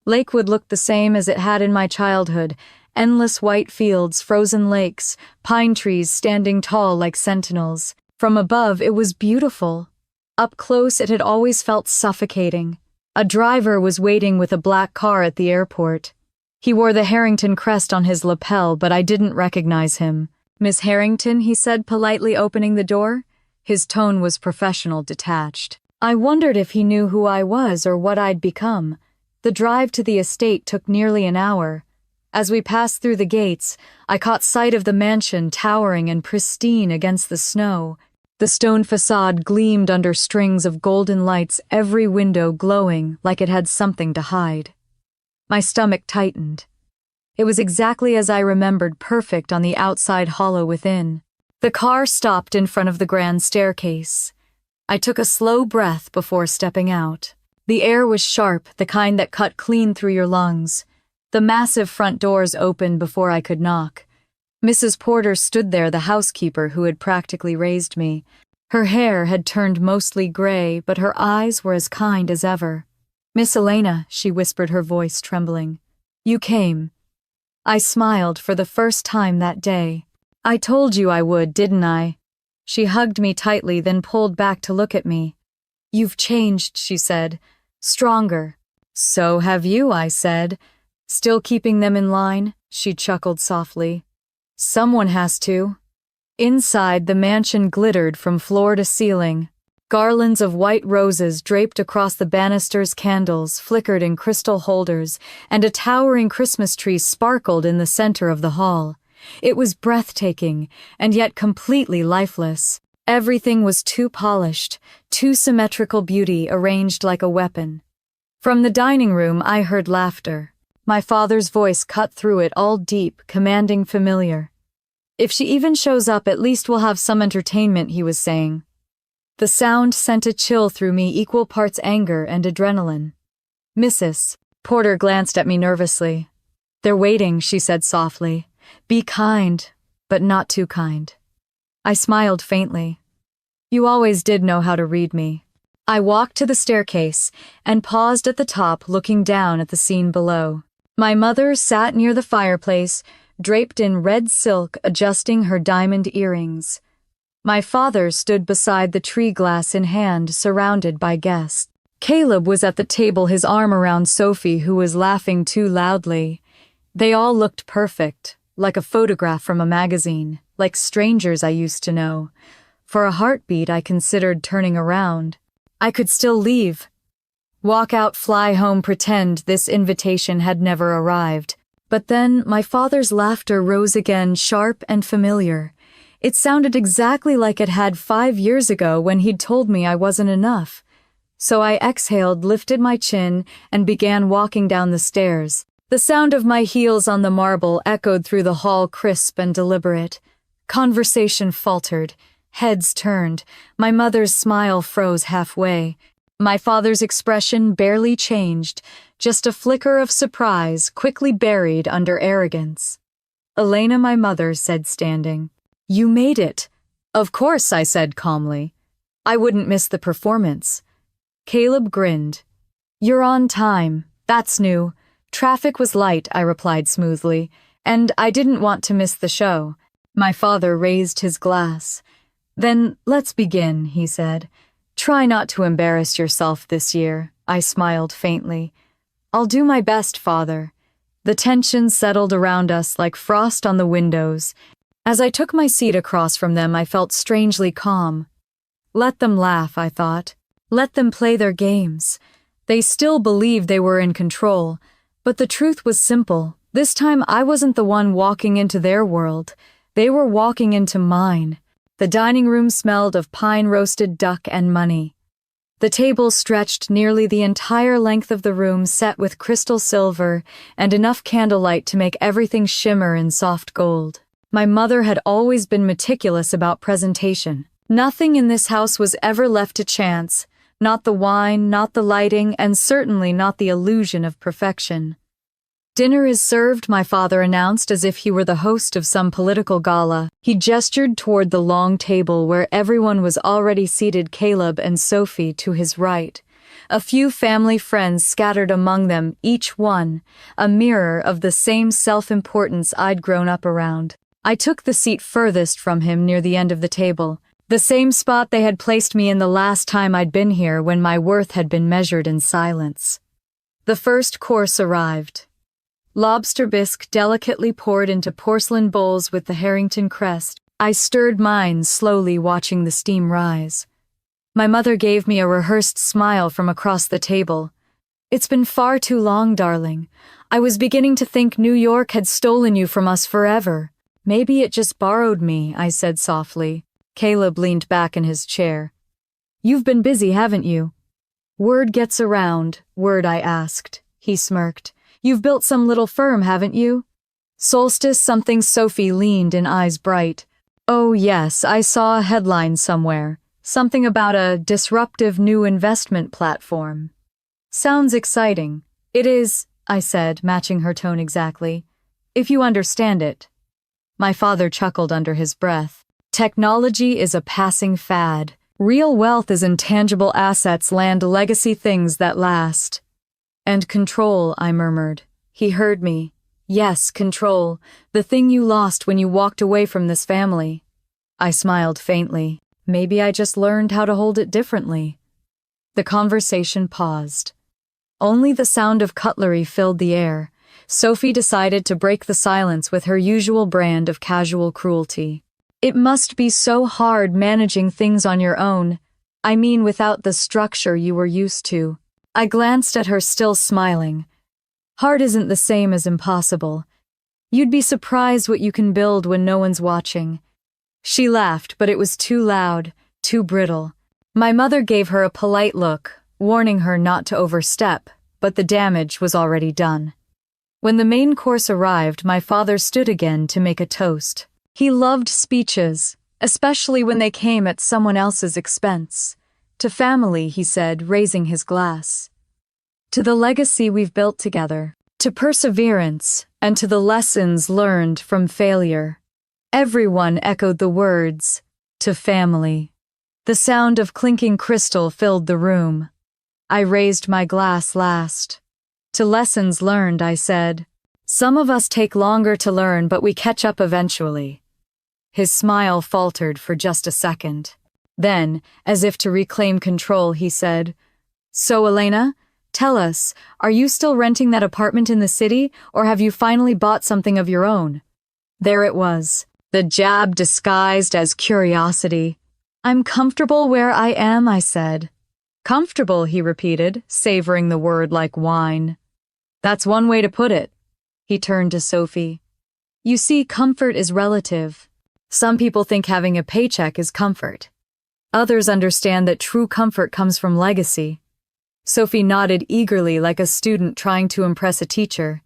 Lakewood looked the same as it had in my childhood, endless white fields, frozen lakes, pine trees standing tall like sentinels. From above, it was beautiful. Up close, it had always felt suffocating. A driver was waiting with a black car at the airport. He wore the Harrington crest on his lapel, but I didn't recognize him. "Miss Harrington," he said, politely opening the door. His tone was professional, detached. I wondered if he knew who I was or what I'd become. The drive to the estate took nearly an hour. As we passed through the gates, I caught sight of the mansion towering and pristine against the snow. The stone facade gleamed under strings of golden lights, every window glowing like it had something to hide. My stomach tightened. It was exactly as I remembered, perfect on the outside, hollow within. The car stopped in front of the grand staircase. I took a slow breath before stepping out. The air was sharp, the kind that cut clean through your lungs. The massive front doors opened before I could knock. Mrs. Porter stood there, the housekeeper who had practically raised me. Her hair had turned mostly gray, but her eyes were as kind as ever. "Miss Elena," she whispered, her voice trembling. "You came." I smiled for the first time that day. "I told you I would, didn't I?" She hugged me tightly, then pulled back to look at me. "You've changed," she said. "Stronger. So have you, I said. Still keeping them in line? She chuckled softly. Someone has to. Inside, the mansion glittered from floor to ceiling. Garlands of white roses draped across the banisters, candles flickered in crystal holders, and a towering Christmas tree sparkled in the center of the hall. It was breathtaking, and yet completely lifeless. Everything was too polished, too symmetrical beauty arranged like a weapon. From the dining room, I heard laughter. My father's voice cut through it, all deep, commanding, familiar. If she even shows up, at least we'll have some entertainment, he was saying. The sound sent a chill through me, equal parts anger and adrenaline. Mrs. Porter glanced at me nervously. They're waiting, she said softly. Be kind, but not too kind. I smiled faintly. You always did know how to read me. I walked to the staircase and paused at the top, looking down at the scene below. My mother sat near the fireplace, draped in red silk, adjusting her diamond earrings. My father stood beside the tree, glass in hand, surrounded by guests. Caleb was at the table, his arm around Sophie, who was laughing too loudly. They all looked perfect, like a photograph from a magazine, like strangers I used to know. For a heartbeat, I considered turning around. I could still leave. Walk out, fly home, pretend this invitation had never arrived. But then my father's laughter rose again, sharp and familiar. It sounded exactly like it had 5 years ago when he'd told me I wasn't enough. So I exhaled, lifted my chin, and began walking down the stairs. The sound of my heels on the marble echoed through the hall, crisp and deliberate. Conversation faltered. Heads turned. My mother's smile froze halfway. My father's expression barely changed, just a flicker of surprise quickly buried under arrogance. Elena, my mother said, standing. You made it. Of course, I said calmly. I wouldn't miss the performance. Caleb grinned. You're on time. That's new. Traffic was light, I replied smoothly, and I didn't want to miss the show. My father raised his glass. Then let's begin, he said. Try not to embarrass yourself this year. I smiled faintly. I'll do my best, Father. The tension settled around us like frost on the windows. As I took my seat across from them, I felt strangely calm. Let them laugh, I thought. Let them play their games. They still believed they were in control, but the truth was simple. This time I wasn't the one walking into their world. They were walking into mine. The dining room smelled of pine-roasted duck and money. The table stretched nearly the entire length of the room, set with crystal silver and enough candlelight to make everything shimmer in soft gold. My mother had always been meticulous about presentation. Nothing in this house was ever left to chance, not the wine, not the lighting, and certainly not the illusion of perfection. Dinner is served, my father announced as if he were the host of some political gala. He gestured toward the long table where everyone was already seated, Caleb and Sophie to his right. A few family friends scattered among them, each one a mirror of the same self-importance I'd grown up around. I took the seat furthest from him near the end of the table, the same spot they had placed me in the last time I'd been here, when my worth had been measured in silence. The first course arrived. Lobster bisque delicately poured into porcelain bowls with the Harrington crest. I stirred mine slowly, watching the steam rise. My mother gave me a rehearsed smile from across the table. It's been far too long, darling. I was beginning to think New York had stolen you from us forever. Maybe it just borrowed me, I said softly. Caleb leaned back in his chair. You've been busy, haven't you? Word gets around. Word, I asked. He smirked. You've built some little firm, haven't you? Solstice something. Sophie leaned in, eyes bright. Oh yes, I saw a headline somewhere. Something about a disruptive new investment platform. Sounds exciting. It is, I said, matching her tone exactly. If you understand it. My father chuckled under his breath. Technology is a passing fad. Real wealth is intangible assets, land, legacy, things that last. And control, I murmured. He heard me. Yes, control. The thing you lost when you walked away from this family. I smiled faintly. Maybe I just learned how to hold it differently. The conversation paused. Only the sound of cutlery filled the air. Sophie decided to break the silence with her usual brand of casual cruelty. It must be so hard managing things on your own. I mean, without the structure you were used to. I glanced at her, still smiling. Hard isn't the same as impossible. You'd be surprised what you can build when no one's watching. She laughed, but it was too loud, too brittle. My mother gave her a polite look, warning her not to overstep, but the damage was already done. When the main course arrived, my father stood again to make a toast. He loved speeches, especially when they came at someone else's expense. To family, he said, raising his glass. To the legacy we've built together, to perseverance, and to the lessons learned from failure. Everyone echoed the words, to family. The sound of clinking crystal filled the room. I raised my glass last. To lessons learned, I said. Some of us take longer to learn, but we catch up eventually. His smile faltered for just a second. Then, as if to reclaim control, he said, So, Elena, tell us, are you still renting that apartment in the city, or have you finally bought something of your own? There it was, the jab disguised as curiosity. I'm comfortable where I am, I said. Comfortable, he repeated, savoring the word like wine. That's one way to put it. He turned to Sophie. You see, comfort is relative. Some people think having a paycheck is comfort. Others understand that true comfort comes from legacy. Sophie nodded eagerly like a student trying to impress a teacher.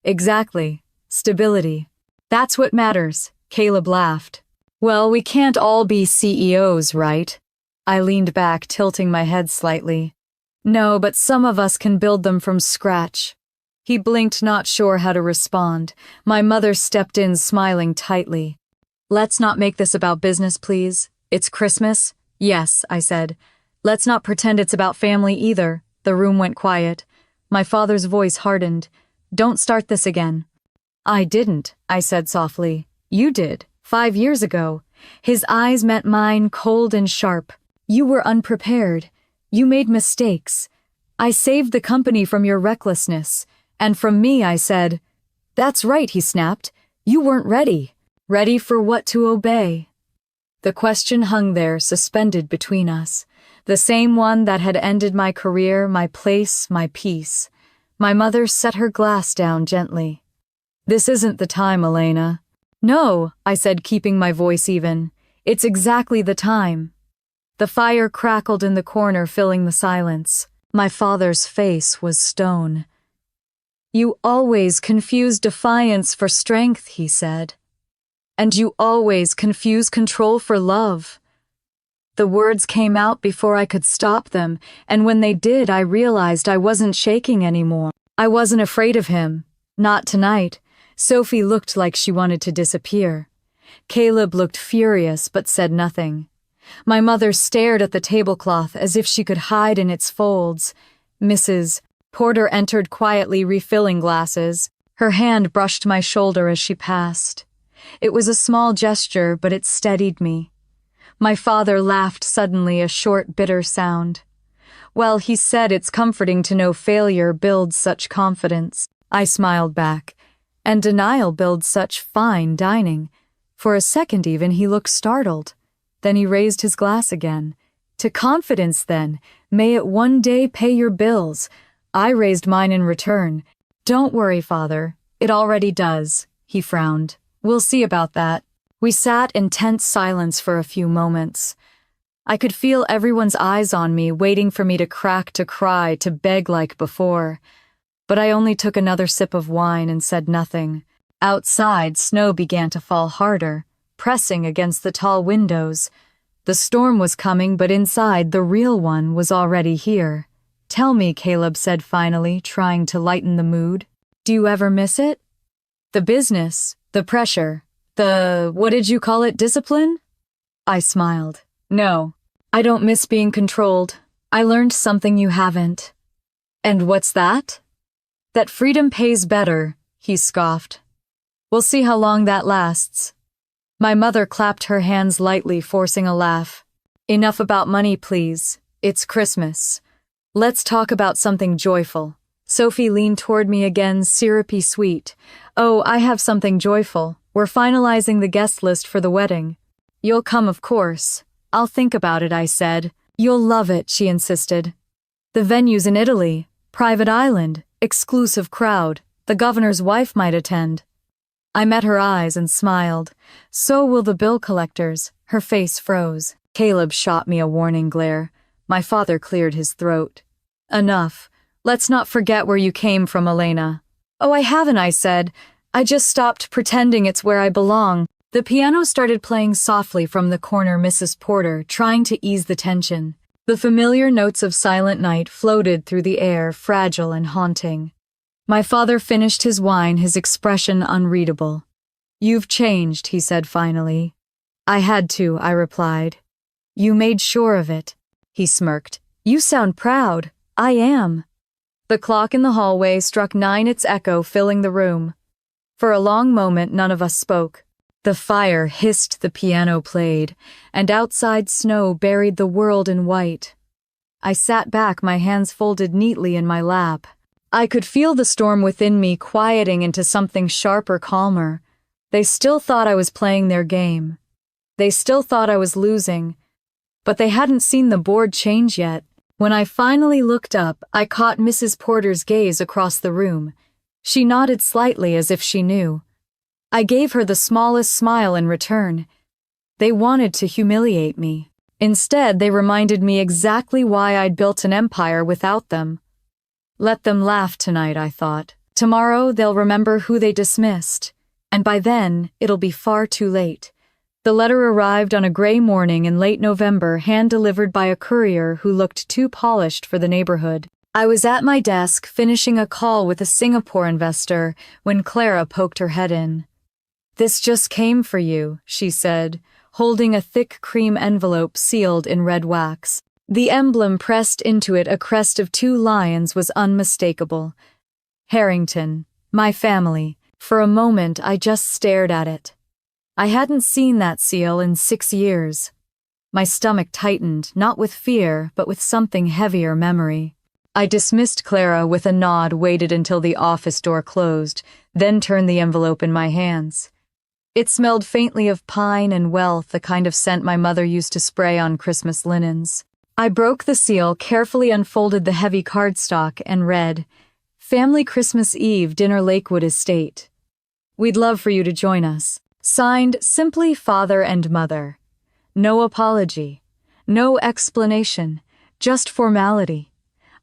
Exactly. Stability. That's what matters, Caleb laughed. Well, we can't all be CEOs, right? I leaned back, tilting my head slightly. No, but some of us can build them from scratch. He blinked, not sure how to respond. My mother stepped in, smiling tightly. Let's not make this about business, please. It's Christmas. Yes, I said. Let's not pretend it's about family either. The room went quiet. My father's voice hardened. Don't start this again. I didn't, I said softly. You did, 5 years ago. His eyes met mine, cold and sharp. You were unprepared. You made mistakes. I saved the company from your recklessness. And from me, I said. That's right, he snapped. You weren't ready. Ready for what to obey? The question hung there, suspended between us. The same one that had ended my career, my place, my peace. My mother set her glass down gently. This isn't the time, Elena. No, I said, keeping my voice even. It's exactly the time. The fire crackled in the corner, filling the silence. My father's face was stone. You always confuse defiance for strength, he said. And you always confuse control for love. The words came out before I could stop them, and when they did, I realized I wasn't shaking anymore. I wasn't afraid of him. Not tonight. Sophie looked like she wanted to disappear. Caleb looked furious but said nothing. My mother stared at the tablecloth as if she could hide in its folds. Mrs. Porter entered quietly, refilling glasses. Her hand brushed my shoulder as she passed. It was a small gesture, but it steadied me. My father laughed suddenly, a short, bitter sound. Well, he said it's comforting to know failure builds such confidence. I smiled back. And denial builds such fine dining. For a second even, he looked startled. Then he raised his glass again. To confidence, then. May it one day pay your bills. I raised mine in return. Don't worry, Father. It already does. He frowned. We'll see about that. We sat in tense silence for a few moments. I could feel everyone's eyes on me, waiting for me to crack, to cry, to beg like before. But I only took another sip of wine and said nothing. Outside, snow began to fall harder, pressing against the tall windows. The storm was coming, but inside, the real one was already here. Tell me, Caleb said finally, trying to lighten the mood. Do you ever miss it? The business, the pressure, what did you call it, discipline? I smiled. No, I don't miss being controlled. I learned something you haven't. And what's that? That freedom pays better, he scoffed. We'll see how long that lasts. My mother clapped her hands lightly, forcing a laugh. Enough about money, please. It's Christmas. Let's talk about something joyful. Sophie leaned toward me again, syrupy sweet. Oh, I have something joyful. We're finalizing the guest list for the wedding. You'll come, of course. I'll think about it, I said. You'll love it, she insisted. The venue's in Italy. Private island. Exclusive crowd. The governor's wife might attend. I met her eyes and smiled. So will the bill collectors. Her face froze. Caleb shot me a warning glare. My father cleared his throat. Enough. Let's not forget where you came from, Elena. Oh, I haven't, I said. I just stopped pretending it's where I belong. The piano started playing softly from the corner, Mrs. Porter, trying to ease the tension. The familiar notes of Silent Night floated through the air, fragile and haunting. My father finished his wine, his expression unreadable. You've changed, he said finally. I had to, I replied. You made sure of it. He smirked. You sound proud. I am. The clock in the hallway struck 9, its echo filling the room. For a long moment, none of us spoke. The fire hissed, the piano played, and outside snow buried the world in white. I sat back, my hands folded neatly in my lap. I could feel the storm within me quieting into something sharper, calmer. They still thought I was playing their game. They still thought I was losing. But they hadn't seen the board change yet. When I finally looked up, I caught Mrs. Porter's gaze across the room. She nodded slightly as if she knew. I gave her the smallest smile in return. They wanted to humiliate me. Instead, they reminded me exactly why I'd built an empire without them. Let them laugh tonight, I thought. Tomorrow, they'll remember who they dismissed. And by then, it'll be far too late. The letter arrived on a gray morning in late November, hand-delivered by a courier who looked too polished for the neighborhood. I was at my desk, finishing a call with a Singapore investor, when Clara poked her head in. This just came for you, she said, holding a thick cream envelope sealed in red wax. The emblem pressed into it, a crest of 2 lions, was unmistakable. Harrington, my family. For a moment, I just stared at it. I hadn't seen that seal in 6 years. My stomach tightened, not with fear, but with something heavier, memory. I dismissed Clara with a nod, waited until the office door closed, then turned the envelope in my hands. It smelled faintly of pine and wealth, the kind of scent my mother used to spray on Christmas linens. I broke the seal, carefully unfolded the heavy cardstock, and read, Family Christmas Eve, Dinner, Lakewood Estate. We'd love for you to join us. Signed, simply Father and Mother. No apology. No explanation. Just formality.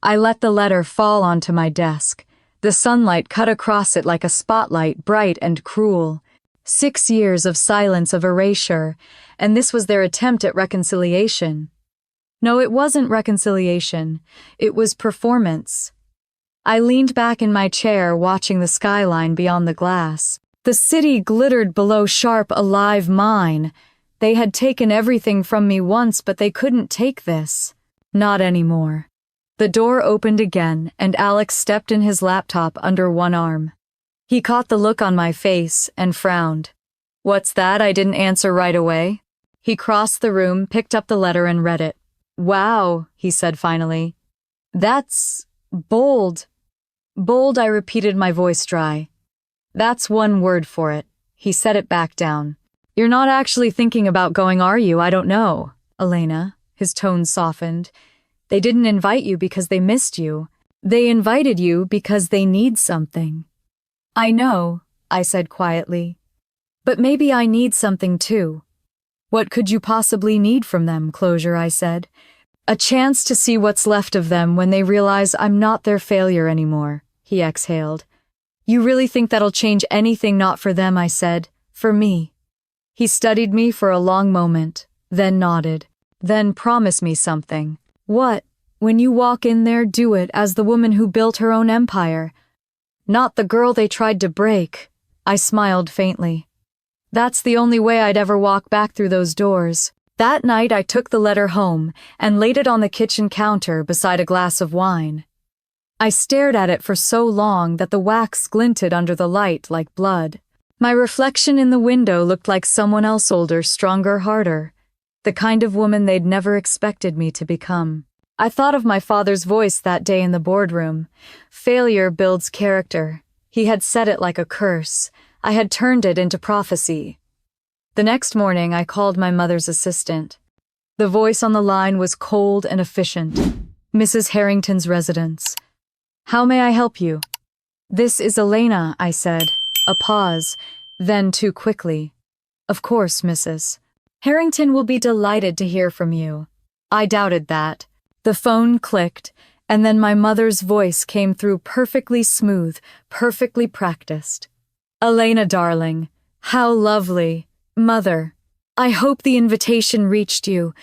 I let the letter fall onto my desk. The sunlight cut across it like a spotlight, bright and cruel. 6 years of silence, of erasure, and this was their attempt at reconciliation. No, it wasn't reconciliation. It was performance. I leaned back in my chair, watching the skyline beyond the glass. The city glittered below, sharp, alive, mine. They had taken everything from me once, but they couldn't take this. Not anymore. The door opened again, and Alex stepped in, his laptop under one arm. He caught the look on my face and frowned. What's that? I didn't answer right away. He crossed the room, picked up the letter, and read it. Wow, he said finally. That's bold. Bold, I repeated, my voice dry. That's one word for it. He set it back down. You're not actually thinking about going, are you? I don't know. Elena, his tone softened. They didn't invite you because they missed you. They invited you because they need something. I know, I said quietly. But maybe I need something too. What could you possibly need from them? Closure, I said. A chance to see what's left of them when they realize I'm not their failure anymore, he exhaled. You really think that'll change anything? Not for them, I said. For me. He studied me for a long moment, then nodded. Then promise me something. What? When you walk in there, do it as the woman who built her own empire. Not the girl they tried to break. I smiled faintly. That's the only way I'd ever walk back through those doors. That night I took the letter home and laid it on the kitchen counter beside a glass of wine. I stared at it for so long that the wax glinted under the light like blood. My reflection in the window looked like someone else, older, stronger, harder. The kind of woman they'd never expected me to become. I thought of my father's voice that day in the boardroom. Failure builds character. He had said it like a curse. I had turned it into prophecy. The next morning, I called my mother's assistant. The voice on the line was cold and efficient. Mrs. Harrington's residence. How may I help you? This is Elena, I said. A pause, then too quickly. Of course, Mrs. Harrington will be delighted to hear from you. I doubted that. The phone clicked, and then my mother's voice came through perfectly smooth, perfectly practiced. Elena, darling, how lovely. Mother, I hope the invitation reached you.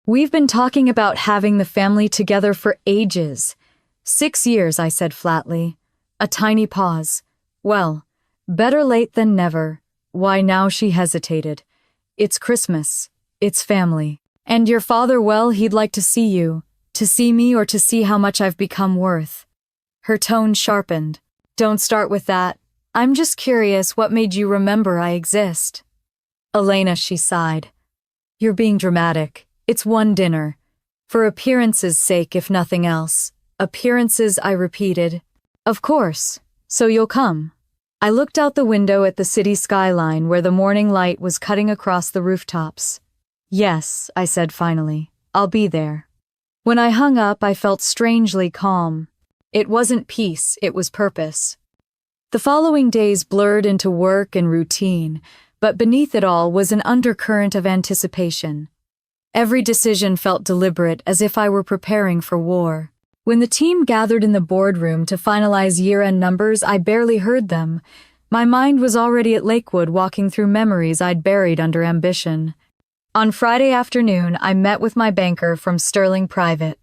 We've been talking about having the family together for ages. 6 years, I said flatly. A tiny pause. Well, better late than never. Why now she hesitated. It's Christmas. It's family. And your father, well, he'd like to see you. To see me or to see how much I've become worth. Her tone sharpened. Don't start with that. I'm just curious what made you remember I exist. Elena, she sighed. You're being dramatic. It's one dinner. For appearances' sake, if nothing else. Appearances, I repeated. Of course. So you'll come. I looked out the window at the city skyline where the morning light was cutting across the rooftops. Yes, I said finally. I'll be there. When I hung up, I felt strangely calm. It wasn't peace, it was purpose. The following days blurred into work and routine, but beneath it all was an undercurrent of anticipation. Every decision felt deliberate, as if I were preparing for war. When the team gathered in the boardroom to finalize year-end numbers, I barely heard them. My mind was already at Lakewood, walking through memories I'd buried under ambition. On Friday afternoon, I met with my banker from Sterling Private.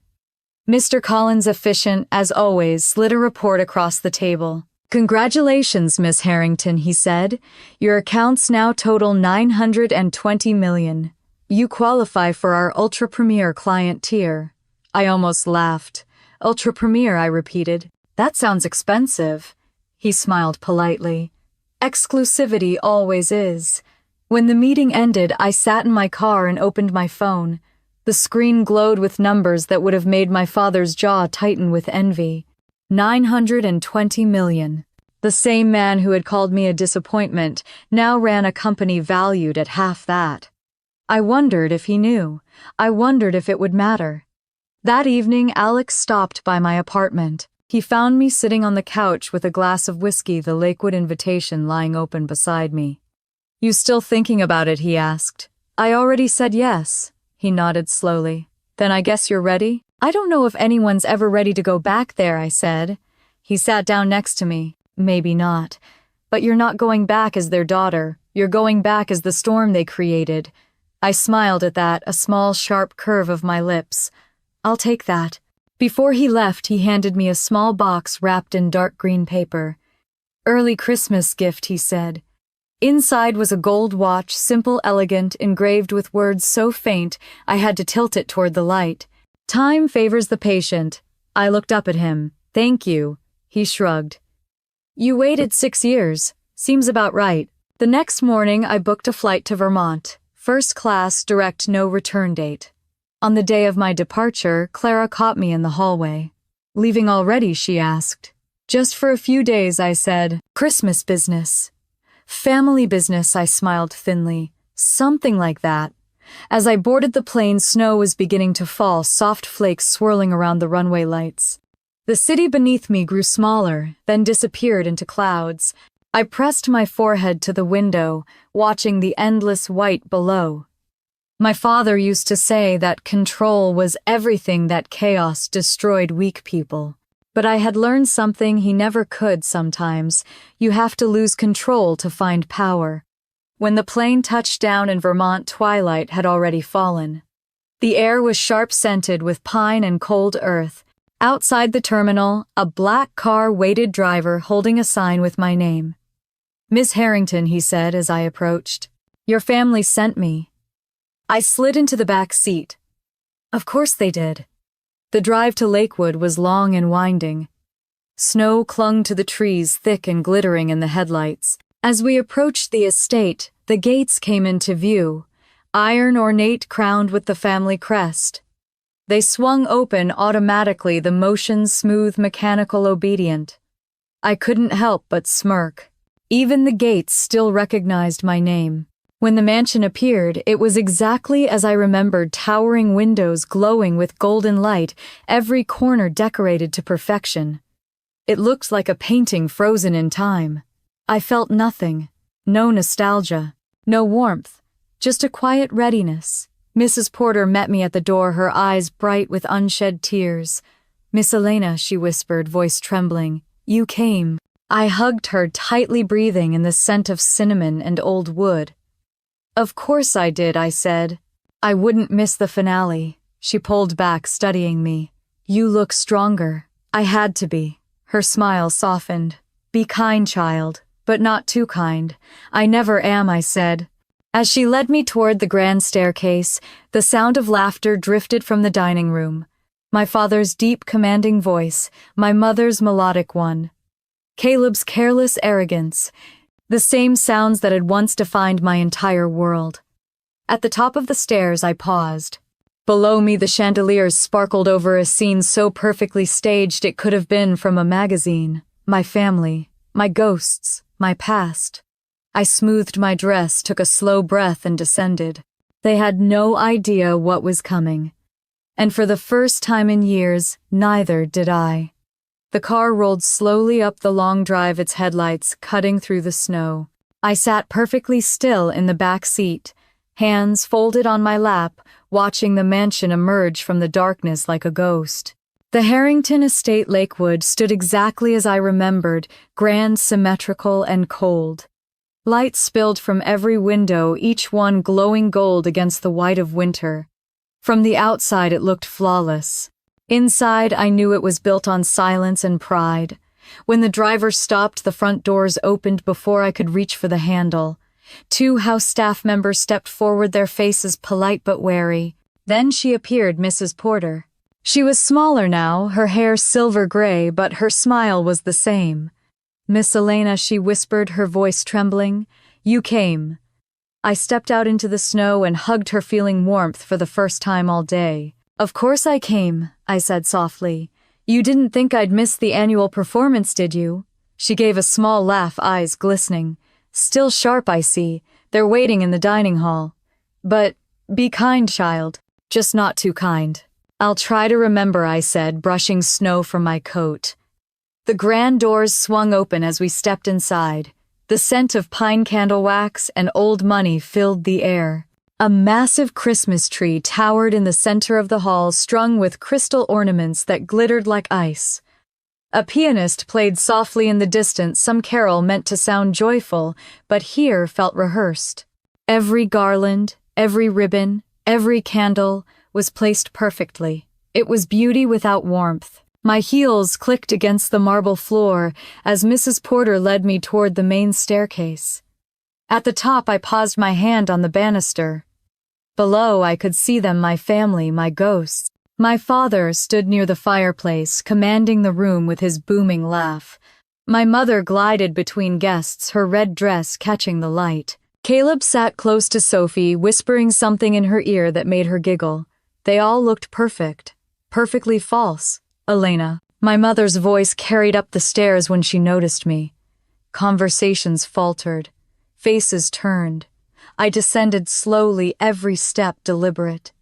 Mr. Collins, efficient as always, slid a report across the table. Congratulations, Miss Harrington, he said. Your accounts now total $920 million. You qualify for our Ultra Premier client tier. I almost laughed. Ultra Premier, I repeated. That sounds expensive. He smiled politely. Exclusivity always is. When the meeting ended, I sat in my car and opened my phone. The screen glowed with numbers that would have made my father's jaw tighten with envy. 920 million. The same man who had called me a disappointment now ran a company valued at half that. I wondered if he knew. I wondered if it would matter. That evening, Alex stopped by my apartment. He found me sitting on the couch with a glass of whiskey, the Lakewood invitation lying open beside me. You still thinking about it? He asked. I already said yes. He nodded slowly. Then I guess you're ready? I don't know if anyone's ever ready to go back there, I said. He sat down next to me. Maybe not. But you're not going back as their daughter. You're going back as the storm they created. I smiled at that, a small, sharp curve of my lips. I'll take that. Before he left, he handed me a small box wrapped in dark green paper. Early Christmas gift, he said. Inside was a gold watch, simple, elegant, engraved with words so faint I had to tilt it toward the light. Time favors the patient. I looked up at him. Thank you. He shrugged. You waited 6 years. Seems about right. The next morning, I booked a flight to Vermont. First class, direct, no return date. On the day of my departure, Clara caught me in the hallway. Leaving already, she asked. Just for a few days, I said. Christmas business. Family business, I smiled thinly. Something like that. As I boarded the plane, snow was beginning to fall, soft flakes swirling around the runway lights. The city beneath me grew smaller, then disappeared into clouds. I pressed my forehead to the window, watching the endless white below. My father used to say that control was everything, that chaos destroyed weak people. But I had learned something he never could sometimes. You have to lose control to find power. When the plane touched down in Vermont, twilight had already fallen. The air was sharp-scented with pine and cold earth. Outside the terminal, a black car waited, driver holding a sign with my name. Miss Harrington, he said as I approached. Your family sent me. I slid into the back seat. Of course they did. The drive to Lakewood was long and winding. Snow clung to the trees, thick and glittering in the headlights. As we approached the estate, the gates came into view, iron ornate crowned with the family crest. They swung open automatically, the motion smooth, mechanical, obedient. I couldn't help but smirk. Even the gates still recognized my name. When the mansion appeared, it was exactly as I remembered, towering windows glowing with golden light, every corner decorated to perfection. It looked like a painting frozen in time. I felt nothing. No nostalgia. No warmth. Just a quiet readiness. Mrs. Porter met me at the door, her eyes bright with unshed tears. "Miss Elena," she whispered, voice trembling. "You came." I hugged her, tightly breathing in the scent of cinnamon and old wood. "Of course I did," I said. "I wouldn't miss the finale." She pulled back, studying me. "You look stronger." I had to be. Her smile softened. "Be kind, child, but not too kind." "I never am," I said. As she led me toward the grand staircase, the sound of laughter drifted from the dining room. My father's deep, commanding voice, my mother's melodic one. Caleb's careless arrogance, the same sounds that had once defined my entire world. At the top of the stairs, I paused. Below me, the chandeliers sparkled over a scene so perfectly staged it could have been from a magazine. My family, my ghosts, my past. I smoothed my dress, took a slow breath, and descended. They had no idea what was coming. And for the first time in years, neither did I. The car rolled slowly up the long drive, its headlights cutting through the snow. I sat perfectly still in the back seat, hands folded on my lap, watching the mansion emerge from the darkness like a ghost. The Harrington Estate Lakewood stood exactly as I remembered, grand, symmetrical, and cold. Light spilled from every window, each one glowing gold against the white of winter. From the outside it looked flawless. Inside I knew it was built on silence and pride. When the driver stopped, the front doors opened before I could reach for the handle. 2 house staff members stepped forward, their faces polite but wary. Then she appeared, Mrs. Porter. She was smaller now, her hair silver gray, but her smile was the same. "Miss Elena," she whispered, her voice trembling. "You came." I stepped out into the snow and hugged her, feeling warmth for the first time all day. "Of course I came," I said softly. "You didn't think I'd miss the annual performance, did you?" She gave a small laugh, eyes glistening. "Still sharp, I see. They're waiting in the dining hall. But be kind, child. Just not too kind." "I'll try to remember," I said, brushing snow from my coat. The grand doors swung open as we stepped inside. The scent of pine candle wax and old money filled the air. A massive Christmas tree towered in the center of the hall, strung with crystal ornaments that glittered like ice. A pianist played softly in the distance, some carol meant to sound joyful, but here felt rehearsed. Every garland, every ribbon, every candle was placed perfectly. It was beauty without warmth. My heels clicked against the marble floor as Mrs. Porter led me toward the main staircase. At the top, I paused, my hand on the banister. Below, I could see them, my family, my ghosts. My father stood near the fireplace, commanding the room with his booming laugh. My mother glided between guests, her red dress catching the light. Caleb sat close to Sophie, whispering something in her ear that made her giggle. They all looked perfect. Perfectly false. "Elena." My mother's voice carried up the stairs when she noticed me. Conversations faltered. Faces turned. I descended slowly, every step deliberate.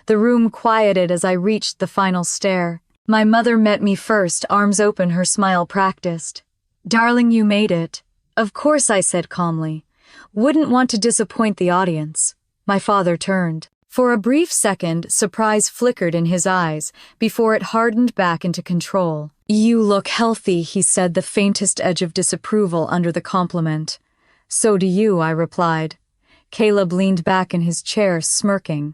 The room quieted as I reached the final stair. My mother met me first, arms open, her smile practiced. "Darling, you made it." "Of course," I said calmly. "Wouldn't want to disappoint the audience." My father turned. For a brief second, surprise flickered in his eyes before it hardened back into control. "You look healthy," he said, the faintest edge of disapproval under the compliment. "So do you," I replied. Caleb leaned back in his chair, smirking.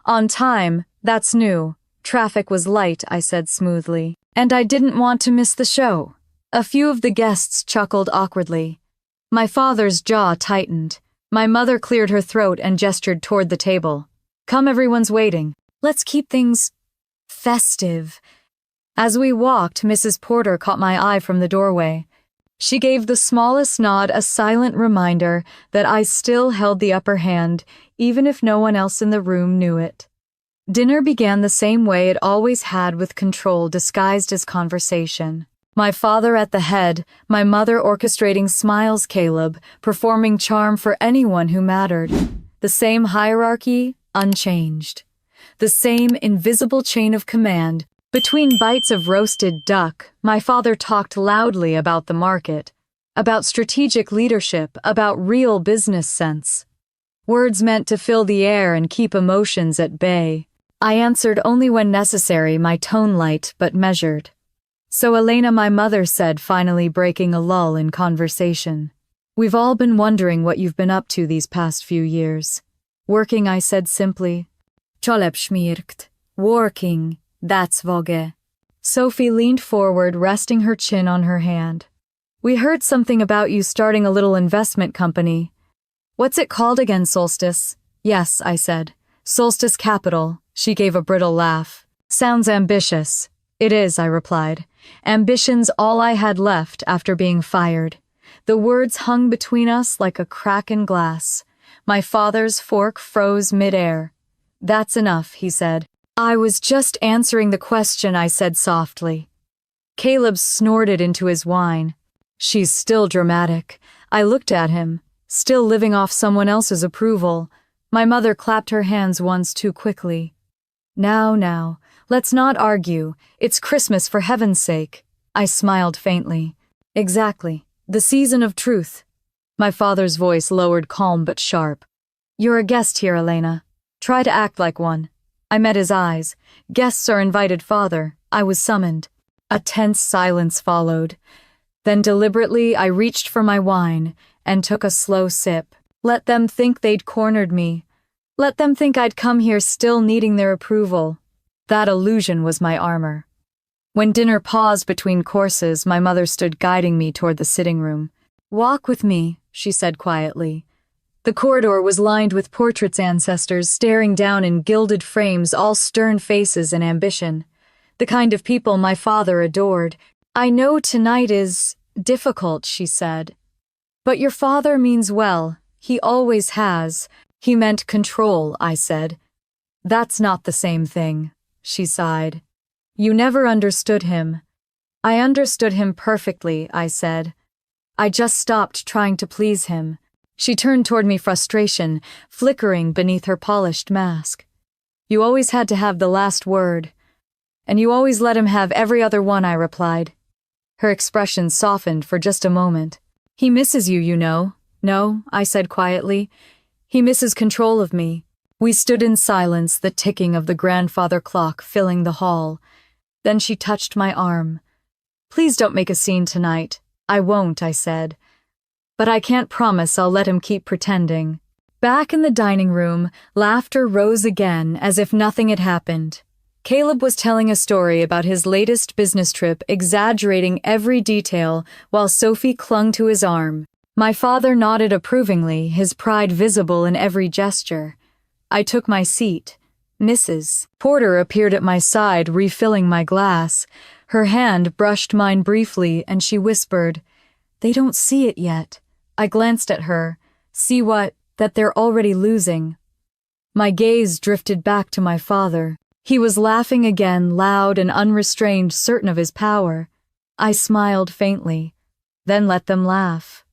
"On time, that's new. Traffic was light," I said smoothly. "And I didn't want to miss the show." A few of the guests chuckled awkwardly. My father's jaw tightened. My mother cleared her throat and gestured toward the table. "Come, everyone's waiting. Let's keep things festive." As we walked, Mrs. Porter caught my eye from the doorway. She gave the smallest nod, a silent reminder that I still held the upper hand, even if no one else in the room knew it. Dinner began the same way it always had, with control disguised as conversation. My father at the head, my mother orchestrating smiles, Caleb performing charm for anyone who mattered. The same hierarchy, unchanged. The same invisible chain of command. Between bites of roasted duck, my father talked loudly about the market, about strategic leadership, about real business sense. Words meant to fill the air and keep emotions at bay. I answered only when necessary, my tone light but measured. "So Elena," my mother said, finally breaking a lull in conversation. "We've all been wondering what you've been up to these past few years." "Working," I said simply. "Cholepschmirkt. Working, that's Voge." Sophie leaned forward, resting her chin on her hand. "We heard something about you starting a little investment company. What's it called again, Solstice?" "Yes," I said. "Solstice Capital." She gave a brittle laugh. "Sounds ambitious." "It is," I replied. Ambition's all I had left after being fired. The words hung between us like a crack in glass. My father's fork froze mid-air. "That's enough," he said. "I was just answering the question," I said softly. Caleb snorted into his wine. "She's still dramatic." I looked at him, still living off someone else's approval. My mother clapped her hands once too quickly. Now, let's not argue. It's Christmas, for heaven's sake." I smiled faintly. "Exactly. The season of truth." My father's voice lowered, calm but sharp. "You're a guest here, Elena. Try to act like one." I met his eyes. "Guests are invited, father." I was summoned. A tense silence followed. Then deliberately I reached for my wine and took a slow sip. Let them think they'd cornered me. Let them think I'd come here still needing their approval. That illusion was my armor. When dinner paused between courses, my mother stood guiding me toward the sitting room. "Walk with me," she said quietly. The corridor was lined with portraits, ancestors staring down in gilded frames, all stern faces and ambition. The kind of people my father adored. "I know tonight is difficult," she said. "But your father means well. He always has." "He meant control," I said. "That's not the same thing," she sighed. "You never understood him." "I understood him perfectly," I said. "I just stopped trying to please him." She turned toward me, frustration flickering beneath her polished mask. "You always had to have the last word. And you always let him have every other one," I replied. Her expression softened for just a moment. "He misses you, you know." "No," I said quietly. "He misses control of me." We stood in silence, the ticking of the grandfather clock filling the hall. Then she touched my arm. "Please don't make a scene tonight." "I won't," I said. "But I can't promise I'll let him keep pretending." Back in the dining room, laughter rose again as if nothing had happened. Caleb was telling a story about his latest business trip, exaggerating every detail while Sophie clung to his arm. My father nodded approvingly, his pride visible in every gesture. I took my seat. Mrs. Porter appeared at my side, refilling my glass. Her hand brushed mine briefly, and she whispered, "They don't see it yet." I glanced at her. "See what?" "That they're already losing." My gaze drifted back to my father. He was laughing again, loud and unrestrained, certain of his power. I smiled faintly, then let them laugh.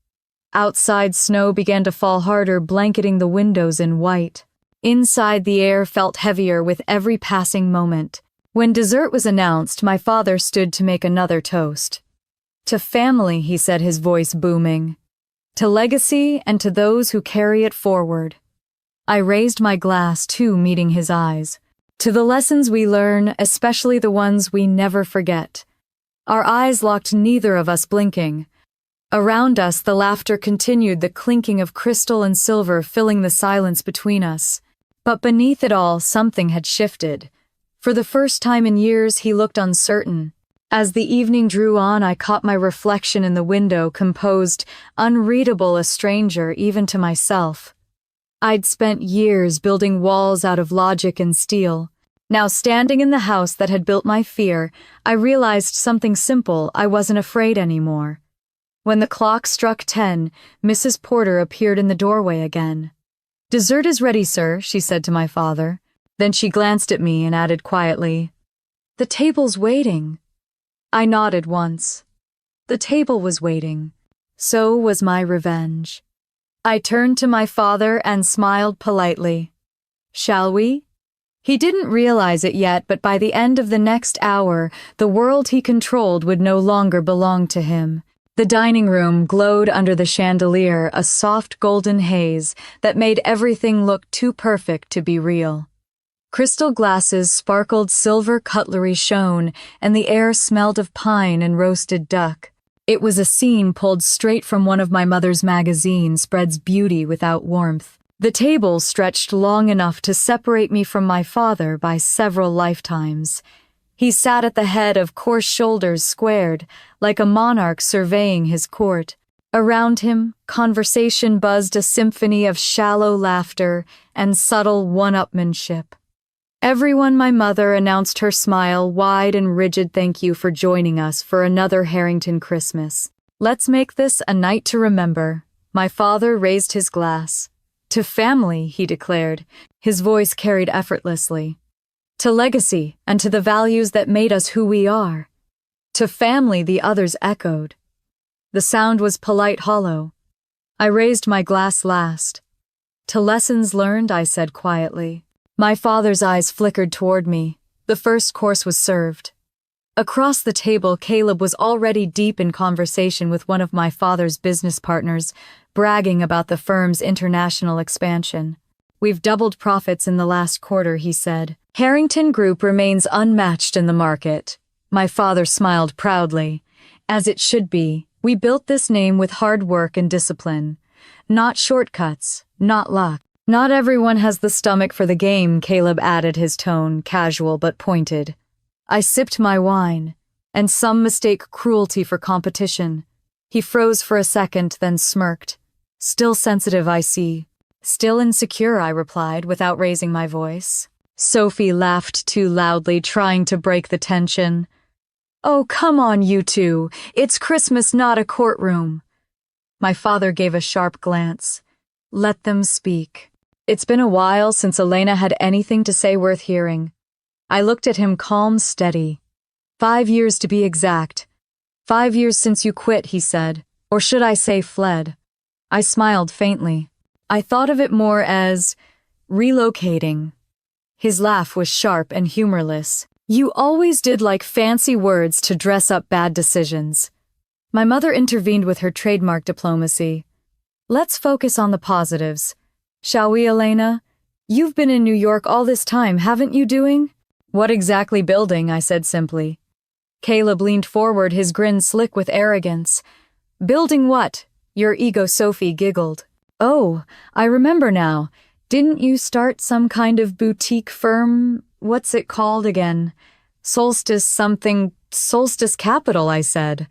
Outside, snow began to fall harder, blanketing the windows in white. Inside, the air felt heavier with every passing moment. When dessert was announced, my father stood to make another toast. "To family," he said, his voice booming. "To legacy and to those who carry it forward." I raised my glass too, meeting his eyes. "To the lessons we learn, especially the ones we never forget." Our eyes locked, neither of us blinking. Around us, the laughter continued, the clinking of crystal and silver filling the silence between us. But beneath it all, something had shifted. For the first time in years, he looked uncertain. As the evening drew on, I caught my reflection in the window, composed, unreadable, a stranger even to myself. I'd spent years building walls out of logic and steel. Now, standing in the house that had built my fear, I realized something simple: I wasn't afraid anymore. When the clock struck 10, Mrs. Porter appeared in the doorway again. "Dessert is ready, sir," she said to my father. Then she glanced at me and added quietly, "The table's waiting." I nodded once. The table was waiting. So was my revenge. I turned to my father and smiled politely. "Shall we?" He didn't realize it yet, but by the end of the next hour, the world he controlled would no longer belong to him. The dining room glowed under the chandelier, a soft golden haze that made everything look too perfect to be real. Crystal glasses sparkled, silver cutlery shone, and the air smelled of pine and roasted duck. It was a scene pulled straight from one of my mother's magazines, spreads beauty without warmth. The table stretched long enough to separate me from my father by several lifetimes. He sat at the head of coarse shoulders squared, like a monarch surveying his court. Around him, conversation buzzed, a symphony of shallow laughter and subtle one-upmanship. "Everyone," my mother announced, her smile wide and rigid, "thank you for joining us for another Harrington Christmas. Let's make this a night to remember." My father raised his glass. "To family," he declared, his voice carried effortlessly. "To legacy, and to the values that made us who we are." "To family," the others echoed. The sound was polite, hollow. I raised my glass last. "To lessons learned," I said quietly. My father's eyes flickered toward me. The first course was served. Across the table, Caleb was already deep in conversation with one of my father's business partners, bragging about the firm's international expansion. "We've doubled profits in the last quarter," he said. "Harrington Group remains unmatched in the market." My father smiled proudly. "As it should be. We built this name with hard work and discipline. Not shortcuts, not luck. Not everyone has the stomach for the game," Caleb added, his tone casual but pointed. I sipped my wine, and some mistake cruelty for competition. He froze for a second, then smirked. "Still sensitive, I see." "Still insecure," I replied without raising my voice. Sophie laughed too loudly, trying to break the tension. "Oh, come on, you two. It's Christmas, not a courtroom." My father gave a sharp glance. "Let them speak." It's been a while since Elena had anything to say worth hearing. I looked at him, calm, steady. 5 years to be exact. 5 years since you quit, he said. Or should I say fled? I smiled faintly. I thought of it more as relocating. His laugh was sharp and humorless. "You always did like fancy words to dress up bad decisions." My mother intervened with her trademark diplomacy. "Let's focus on the positives. Shall we, Elena? You've been in New York all this time, haven't you, doing?" "What exactly building?" I said simply. Caleb leaned forward, his grin slick with arrogance. "Building what?" Your ego, Sophie giggled. "Oh, I remember now. Didn't you start some kind of boutique firm? What's it called again?" Solstice Capital," I said.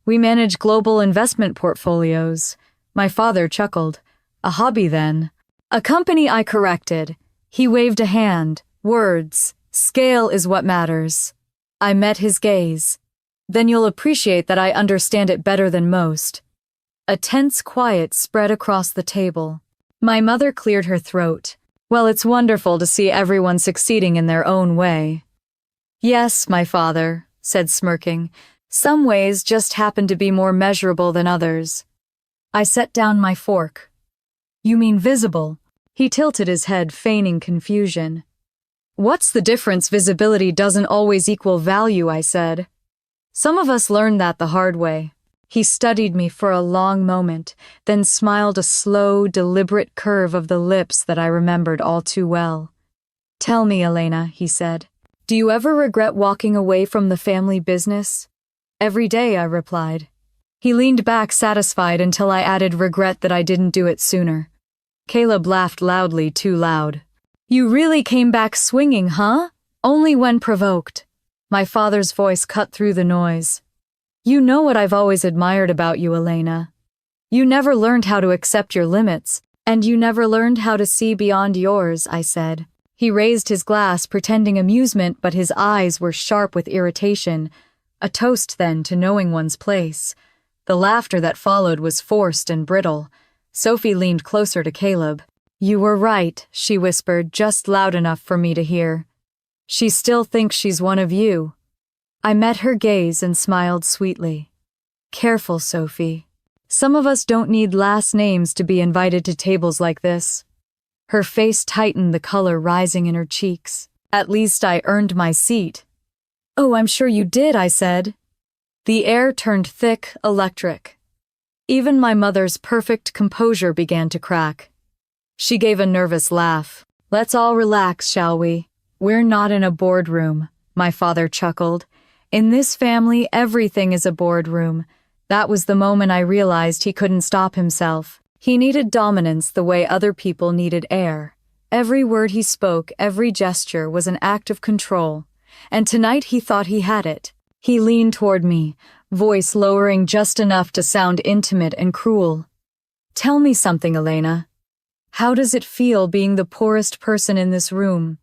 "We manage global investment portfolios." My father chuckled. "A hobby then." "A company," I corrected. He waved a hand. "Words. Scale is what matters." I met his gaze. "Then you'll appreciate that I understand it better than most." A tense quiet spread across the table. My mother cleared her throat. "Well, it's wonderful to see everyone succeeding in their own way." "Yes," my father said, smirking. "Some ways just happen to be more measurable than others." I set down my fork. "You mean visible?" He tilted his head, feigning confusion. "What's the difference? Visibility doesn't always equal value," I said. "Some of us learn that the hard way." He studied me for a long moment, then smiled, a slow, deliberate curve of the lips that I remembered all too well. "Tell me, Elena," he said, "do you ever regret walking away from the family business?" "Every day," I replied. He leaned back, satisfied, until I added, "Regret that I didn't do it sooner." Caleb laughed loudly, too loud. "You really came back swinging, huh? Only when provoked." My father's voice cut through the noise. "You know what I've always admired about you, Elena. You never learned how to accept your limits, and you never learned how to see beyond yours," I said. He raised his glass, pretending amusement, but his eyes were sharp with irritation. A toast, then, to knowing one's place. The laughter that followed was forced and brittle. Sophie leaned closer to Caleb. You were right, she whispered, just loud enough for me to hear. She still thinks she's one of you. I met her gaze and smiled sweetly. Careful, Sophie. Some of us don't need last names to be invited to tables like this. Her face tightened, the color rising in her cheeks. At least I earned my seat. Oh, I'm sure you did, I said. The air turned thick, electric. Even my mother's perfect composure began to crack. She gave a nervous laugh. Let's all relax, shall we? We're not in a boardroom, my father chuckled. In this family, everything is a boardroom. That was the moment I realized he couldn't stop himself. He needed dominance the way other people needed air. Every word he spoke, every gesture was an act of control. And tonight he thought he had it. He leaned toward me, voice lowering just enough to sound intimate and cruel. Tell me something, Elena. How does it feel being the poorest person in this room?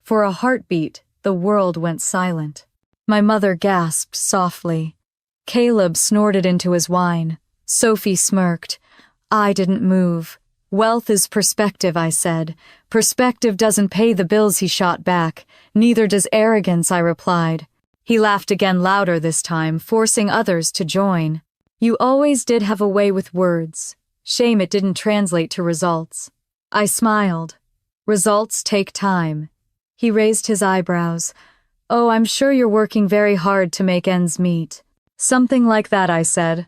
For a heartbeat, the world went silent. My mother gasped softly. Caleb snorted into his wine. Sophie smirked. I didn't move. Wealth is perspective, I said. Perspective doesn't pay the bills, he shot back. Neither does arrogance, I replied. He laughed again, louder this time, forcing others to join. You always did have a way with words. Shame it didn't translate to results. I smiled. Results take time. He raised his eyebrows. Oh, I'm sure you're working very hard to make ends meet. Something like that, I said.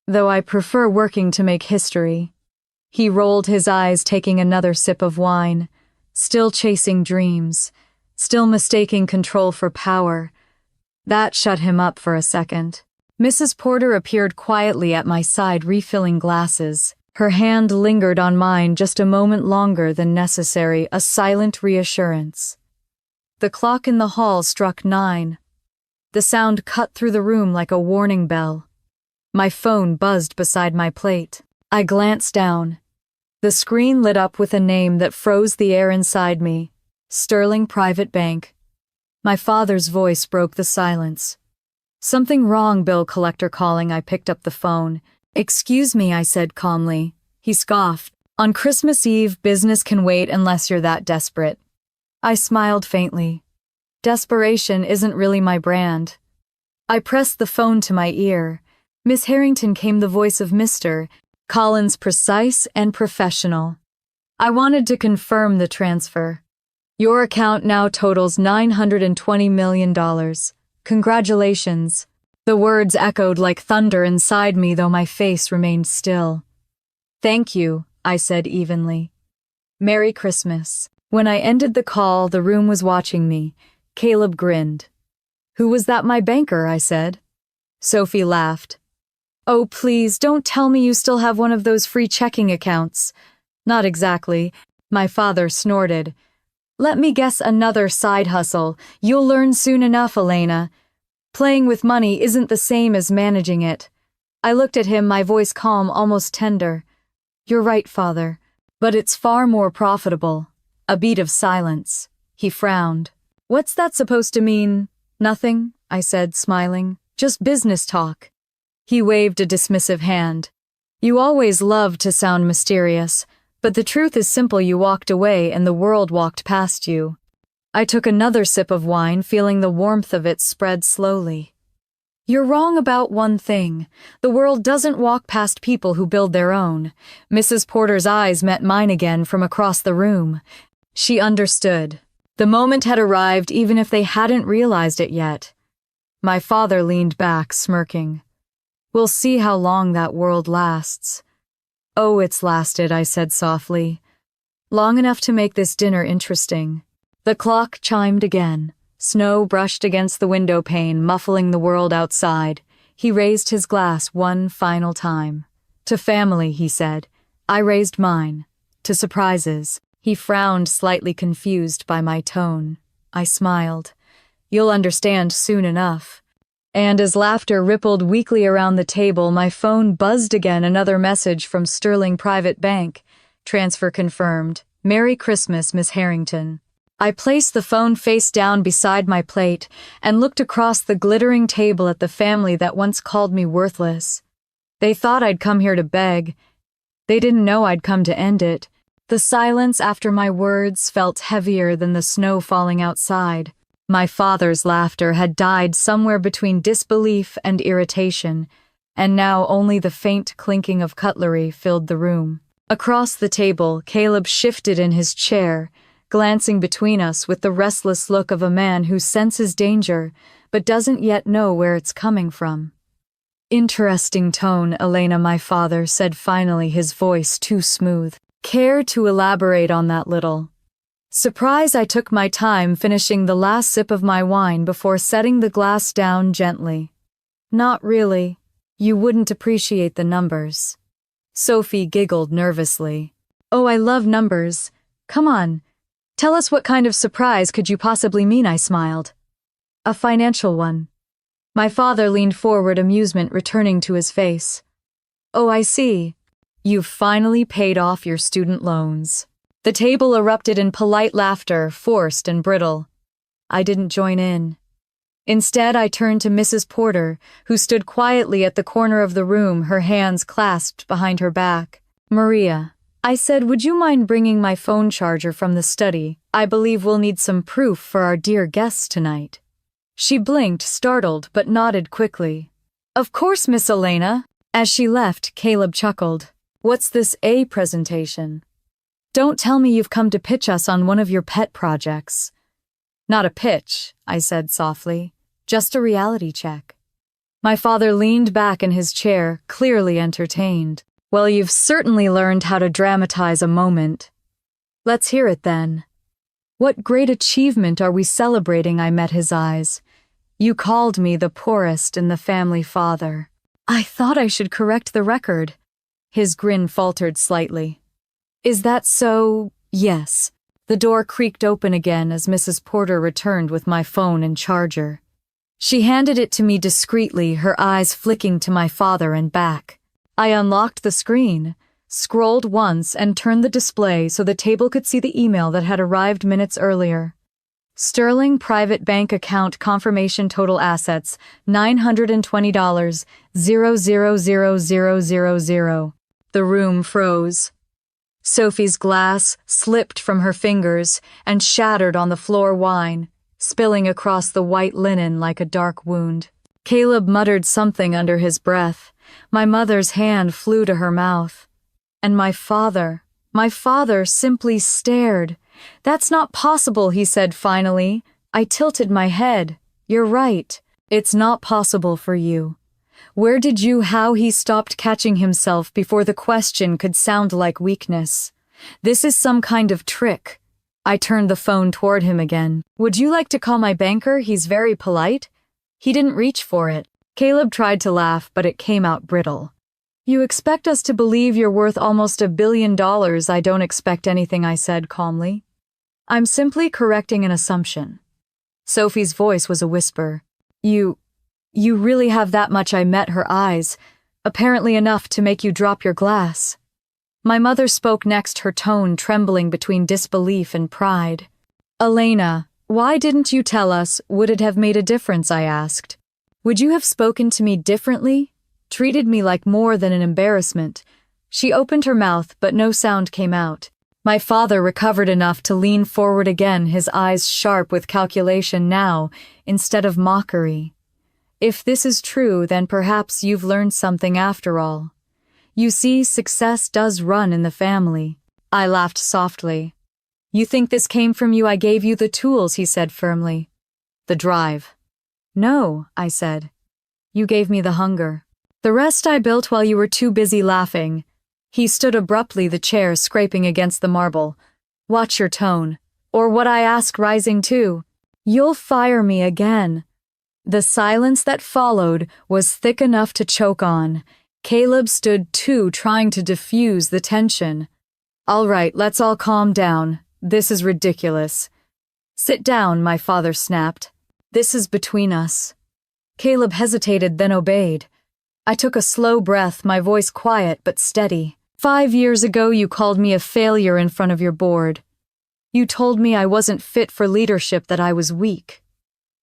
Though I prefer working to make history. He rolled his eyes, taking another sip of wine. Still chasing dreams. Still mistaking control for power. That shut him up for a second. Mrs. Porter appeared quietly at my side, refilling glasses. Her hand lingered on mine just a moment longer than necessary, a silent reassurance. The clock in the hall struck 9. The sound cut through the room like a warning bell. My phone buzzed beside my plate. I glanced down. The screen lit up with a name that froze the air inside me. Sterling Private Bank. My father's voice broke the silence. Something wrong, bill collector calling. I picked up the phone. Excuse me, I said calmly. He scoffed. On Christmas Eve, business can wait unless you're that desperate. I smiled faintly. Desperation isn't really my brand. I pressed the phone to my ear. Miss Harrington, came the voice of Mr. Collins, precise and professional. I wanted to confirm the transfer. Your account now totals $920 million. Congratulations. The words echoed like thunder inside me, though my face remained still. Thank you, I said evenly. Merry Christmas. When I ended the call, the room was watching me. Caleb grinned. Who was that? My banker, I said. Sophie laughed. Oh, please, don't tell me you still have one of those free checking accounts. Not exactly. My father snorted. Let me guess, another side hustle. You'll learn soon enough, Elena. Playing with money isn't the same as managing it. I looked at him, my voice calm, almost tender. You're right, father. But it's far more profitable. A beat of silence. He frowned. What's that supposed to mean? Nothing, I said, smiling. Just business talk. He waved a dismissive hand. You always loved to sound mysterious, but the truth is simple. You walked away and the world walked past you. I took another sip of wine, feeling the warmth of it spread slowly. You're wrong about one thing. The world doesn't walk past people who build their own. Mrs. Porter's eyes met mine again from across the room. She understood. The moment had arrived, even if they hadn't realized it yet. My father leaned back, smirking. We'll see how long that world lasts. Oh, it's lasted, I said softly. Long enough to make this dinner interesting. The clock chimed again. Snow brushed against the window pane, muffling the world outside. He raised his glass one final time. To family, he said. I raised mine. To surprises. He frowned, slightly confused by my tone. I smiled. You'll understand soon enough. And as laughter rippled weakly around the table, my phone buzzed again, another message from Sterling Private Bank. Transfer confirmed. Merry Christmas, Miss Harrington. I placed the phone face down beside my plate and looked across the glittering table at the family that once called me worthless. They thought I'd come here to beg. They didn't know I'd come to end it. The silence after my words felt heavier than the snow falling outside. My father's laughter had died somewhere between disbelief and irritation, and now only the faint clinking of cutlery filled the room. Across the table, Caleb shifted in his chair, glancing between us with the restless look of a man who senses danger but doesn't yet know where it's coming from. "Interesting tone, Elena," my father said finally, his voice too smooth. "Care to elaborate on that little?" Surprised, I took my time finishing the last sip of my wine before setting the glass down gently. "Not really. You wouldn't appreciate the numbers." Sophie giggled nervously. "Oh, I love numbers. Come on. Tell us, what kind of surprise could you possibly mean?" I smiled. "A financial one." My father leaned forward, amusement returning to his face. "Oh, I see. You've finally paid off your student loans." The table erupted in polite laughter, forced and brittle. I didn't join in. Instead, I turned to Mrs. Porter, who stood quietly at the corner of the room, her hands clasped behind her back. "Maria," I said, "would you mind bringing my phone charger from the study? I believe we'll need some proof for our dear guests tonight." She blinked, startled, but nodded quickly. "Of course, Miss Elena." As she left, Caleb chuckled. "What's this A presentation? Don't tell me you've come to pitch us on one of your pet projects." "Not a pitch," I said softly. "Just a reality check." My father leaned back in his chair, clearly entertained. "Well, you've certainly learned how to dramatize a moment. Let's hear it then. What great achievement are we celebrating?" I met his eyes. "You called me the poorest in the family, father." I thought I should correct the record. His grin faltered slightly. "Is that so?" "Yes." The door creaked open again as Mrs. Porter returned with my phone and charger. She handed it to me discreetly, her eyes flicking to my father and back. I unlocked the screen, scrolled once, and turned the display so the table could see the email that had arrived minutes earlier. Sterling private bank account confirmation, total assets $920, 00000. The room froze. Sophie's glass slipped from her fingers and shattered on the floor wine, spilling across the white linen like a dark wound. Caleb muttered something under his breath. My mother's hand flew to her mouth. And my father simply stared. "That's not possible," he said finally. I tilted my head. "You're right. It's not possible for you. Where did you—" How he stopped, catching himself before the question could sound like weakness. "This is some kind of trick." I turned the phone toward him again. "Would you like to call my banker? He's very polite." He didn't reach for it. Caleb tried to laugh, but it came out brittle. "You expect us to believe you're worth almost $1 billion. I don't expect anything," I said calmly. "I'm simply correcting an assumption." Sophie's voice was a whisper. You really have that much?" I met her eyes. "Apparently enough to make you drop your glass." My mother spoke next, her tone trembling between disbelief and pride. "Elena, why didn't you tell us? Would it have made a difference?" I asked. "Would you have spoken to me differently? Treated me like more than an embarrassment?" She opened her mouth, but no sound came out. My father recovered enough to lean forward again, his eyes sharp with calculation now, instead of mockery. "If this is true, then perhaps you've learned something after all. You see, success does run in the family." I laughed softly. "You think this came from you?" "I gave you the tools," he said firmly. "The drive." "No," I said. "You gave me the hunger. The rest I built while you were too busy laughing." He stood abruptly, the chair scraping against the marble. "Watch your tone." "Or what?" I asked, rising too. "You'll fire me again." The silence that followed was thick enough to choke on. Caleb stood too, trying to diffuse the tension. "All right, let's all calm down. This is ridiculous." "Sit down," my father snapped. "This is between us." Caleb hesitated, then obeyed. I took a slow breath, my voice quiet but steady. "5 years ago you called me a failure in front of your board. You told me I wasn't fit for leadership, that I was weak.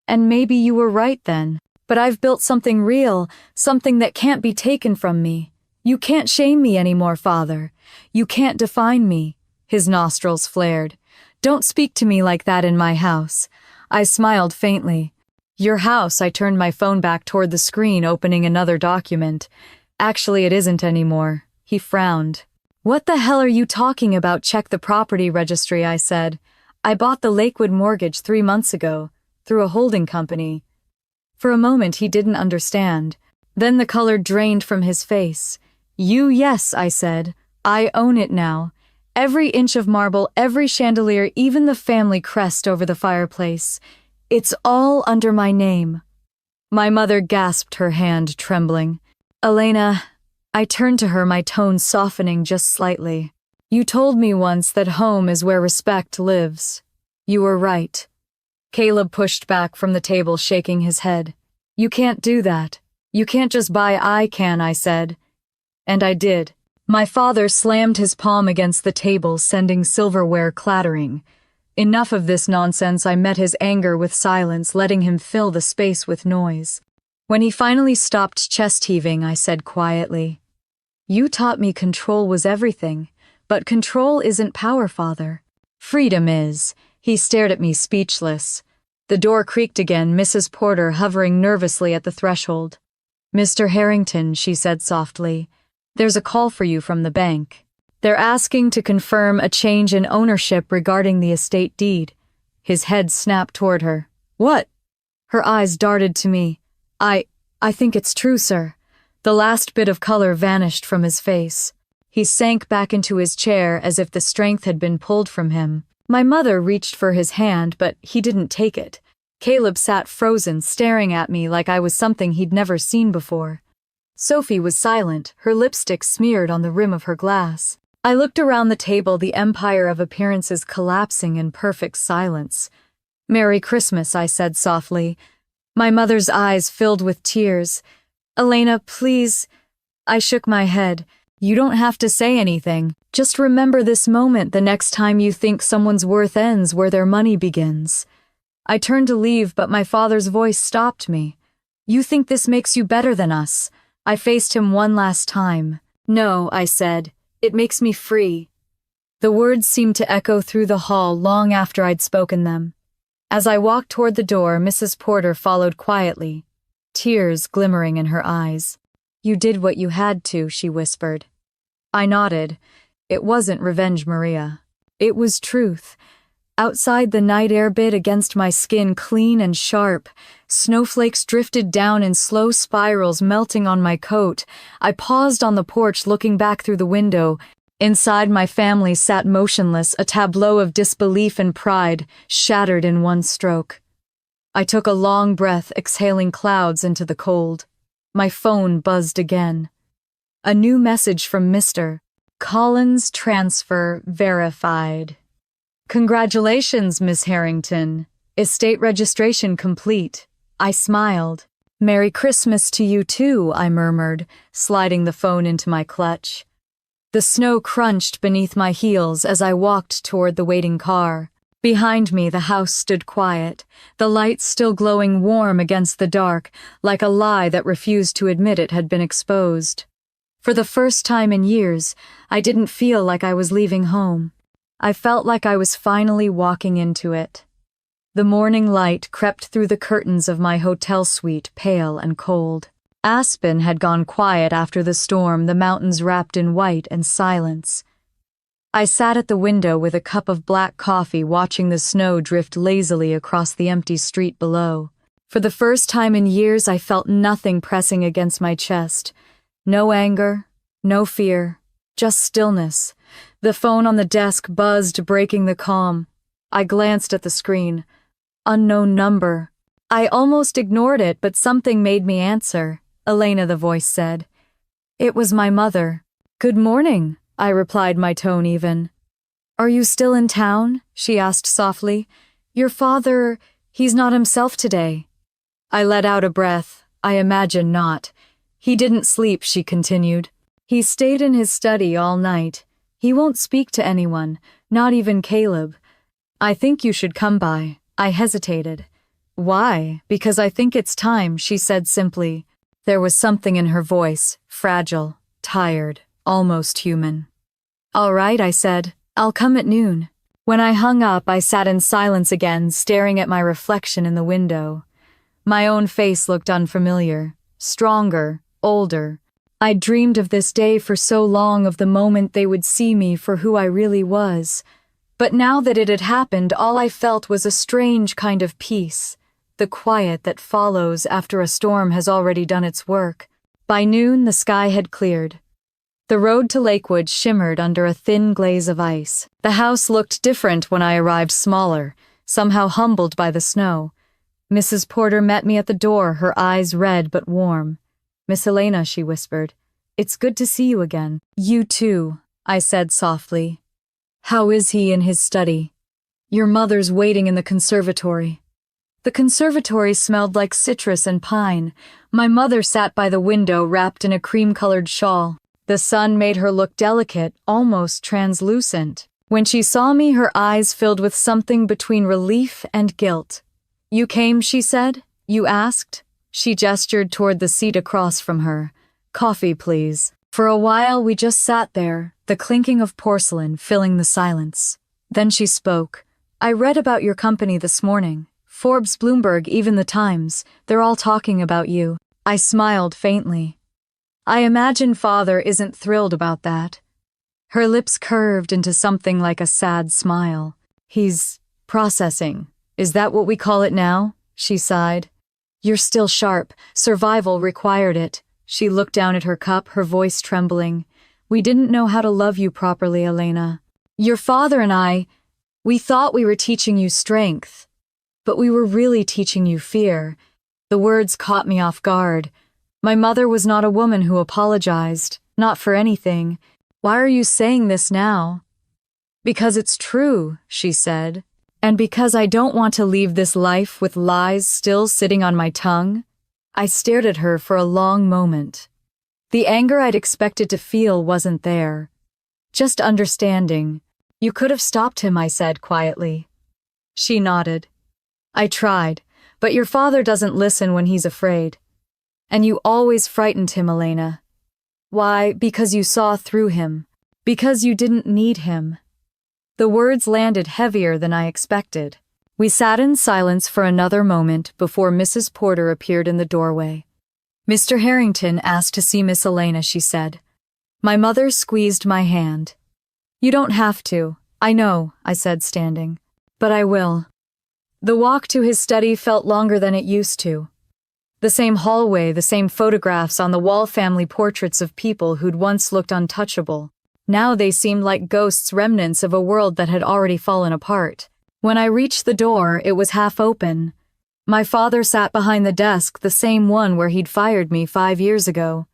And maybe you were right then. But I've built something real, something that can't be taken from me. You can't shame me anymore, father. You can't define me." His nostrils flared. "Don't speak to me like that in my house." I smiled faintly. "Your house," I turned my phone back toward the screen, opening another document. "Actually, it isn't anymore." He frowned. "What the hell are you talking about? Check the property registry," I said. "I bought the Lakewood mortgage 3 months ago, through a holding company." For a moment he didn't understand. Then the color drained from his face. Yes," I said. "I own it now. Every inch of marble, every chandelier, even the family crest over the fireplace. It's all under my name." My mother gasped, her hand trembling. "Elena," I turned to her, my tone softening just slightly. "You told me once that home is where respect lives. You were right." Caleb pushed back from the table, shaking his head. "You can't do that. You can't just buy." "I can," I said. And I did. My father slammed his palm against the table, sending silverware clattering. Enough of this nonsense. I met his anger with silence, letting him fill the space with noise. When he finally stopped chest heaving, I said quietly, "You taught me control was everything, but control isn't power, Father. Freedom is." He stared at me, speechless. The door creaked again, Mrs. Porter hovering nervously at the threshold. "Mr. Harrington," she said softly, "there's a call for you from the bank. They're asking to confirm a change in ownership regarding the estate deed." His head snapped toward her. "What?" Her eyes darted to me. I think it's true, sir." The last bit of color vanished from his face. He sank back into his chair as if the strength had been pulled from him. My mother reached for his hand, but he didn't take it. Caleb sat frozen, staring at me like I was something he'd never seen before. Sophie was silent, her lipstick smeared on the rim of her glass. I looked around the table, the empire of appearances collapsing in perfect silence. "Merry Christmas," I said softly. My mother's eyes filled with tears. "Elena, please." I shook my head. "You don't have to say anything. Just remember this moment the next time you think someone's worth ends where their money begins." I turned to leave, but my father's voice stopped me. "You think this makes you better than us?" I faced him one last time. "No," I said. "It makes me free." The words seemed to echo through the hall long after I'd spoken them. As I walked toward the door, Mrs. Porter followed quietly, tears glimmering in her eyes. "You did what you had to," she whispered. I nodded. It wasn't revenge, Maria. It was truth. Outside, the night air bit against my skin, clean and sharp. Snowflakes drifted down in slow spirals, melting on my coat. I paused on the porch, looking back through the window. Inside, my family sat motionless, a tableau of disbelief and pride, shattered in one stroke. I took a long breath, exhaling clouds into the cold. My phone buzzed again. A new message from Mr. Collins, transfer verified. "Congratulations, Miss Harrington. Estate registration complete." I smiled. "Merry Christmas to you too," I murmured, sliding the phone into my clutch. The snow crunched beneath my heels as I walked toward the waiting car. Behind me, the house stood quiet, the lights still glowing warm against the dark, like a lie that refused to admit it had been exposed. For the first time in years, I didn't feel like I was leaving home. I felt like I was finally walking into it. The morning light crept through the curtains of my hotel suite, pale and cold. Aspen had gone quiet after the storm, the mountains wrapped in white and silence. I sat at the window with a cup of black coffee, watching the snow drift lazily across the empty street below. For the first time in years, I felt nothing pressing against my chest. No anger, no fear, just stillness. The phone on the desk buzzed, breaking the calm. I glanced at the screen. Unknown number. I almost ignored it, but something made me answer. "Elena," the voice said. It was my mother. "Good morning," I replied, my tone even. "Are you still in town?" she asked softly. "Your father, he's not himself today." I let out a breath. "I imagine not. He didn't sleep," she continued. "He stayed in his study all night. He won't speak to anyone, not even Caleb. I think you should come by." I hesitated. "Why?" "Because I think it's time," she said simply. There was something in her voice, fragile, tired, almost human. "All right," I said. I'll come at noon. When I hung up, I sat in silence again, staring at my reflection in the window. My own face looked unfamiliar, stronger, older. I'd dreamed of this day for so long, of the moment they would see me for who I really was. But now that it had happened, all I felt was a strange kind of peace, the quiet that follows after a storm has already done its work. By noon, the sky had cleared. The road to Lakewood shimmered under a thin glaze of ice. The house looked different when I arrived, smaller, somehow humbled by the snow. Mrs. Porter met me at the door, her eyes red but warm. "Miss Elena," she whispered, "it's good to see you again." "You too," I said softly. "How is he in his study?" "Your mother's waiting in the conservatory." The conservatory smelled like citrus and pine. My mother sat by the window, wrapped in a cream-colored shawl. The sun made her look delicate, almost translucent. When she saw me, her eyes filled with something between relief and guilt. "You came," she said. "You asked?" She gestured toward the seat across from her. "Coffee, please." For a while we just sat there, the clinking of porcelain filling the silence. Then she spoke. "I read about your company this morning. Forbes, Bloomberg, even the Times. They're all talking about you." I smiled faintly. "I imagine Father isn't thrilled about that." Her lips curved into something like a sad smile. "He's processing. Is that what we call it now?" She sighed. "You're still sharp. Survival required it." She looked down at her cup, her voice trembling. "We didn't know how to love you properly, Elena. Your father and we thought we were teaching you strength, but we were really teaching you fear." The words caught me off guard. My mother was not a woman who apologized, not for anything. "Why are you saying this now?" "Because it's true," she said. "And because I don't want to leave this life with lies still sitting on my tongue." I stared at her for a long moment. The anger I'd expected to feel wasn't there. Just understanding. "You could have stopped him," I said quietly. She nodded. "I tried, but your father doesn't listen when he's afraid. And you always frightened him, Elena. Why? Because you saw through him. Because you didn't need him." The words landed heavier than I expected. We sat in silence for another moment before Mrs. Porter appeared in the doorway. "Mr. Harrington asked to see Miss Elena," she said. My mother squeezed my hand. "You don't have to. I know," I said, standing. "But I will." The walk to his study felt longer than it used to. The same hallway, the same photographs on the wall, family portraits of people who'd once looked untouchable. Now they seemed like ghosts, remnants of a world that had already fallen apart. When I reached the door, it was half open. My father sat behind the desk, the same one where he'd fired me 5 years ago.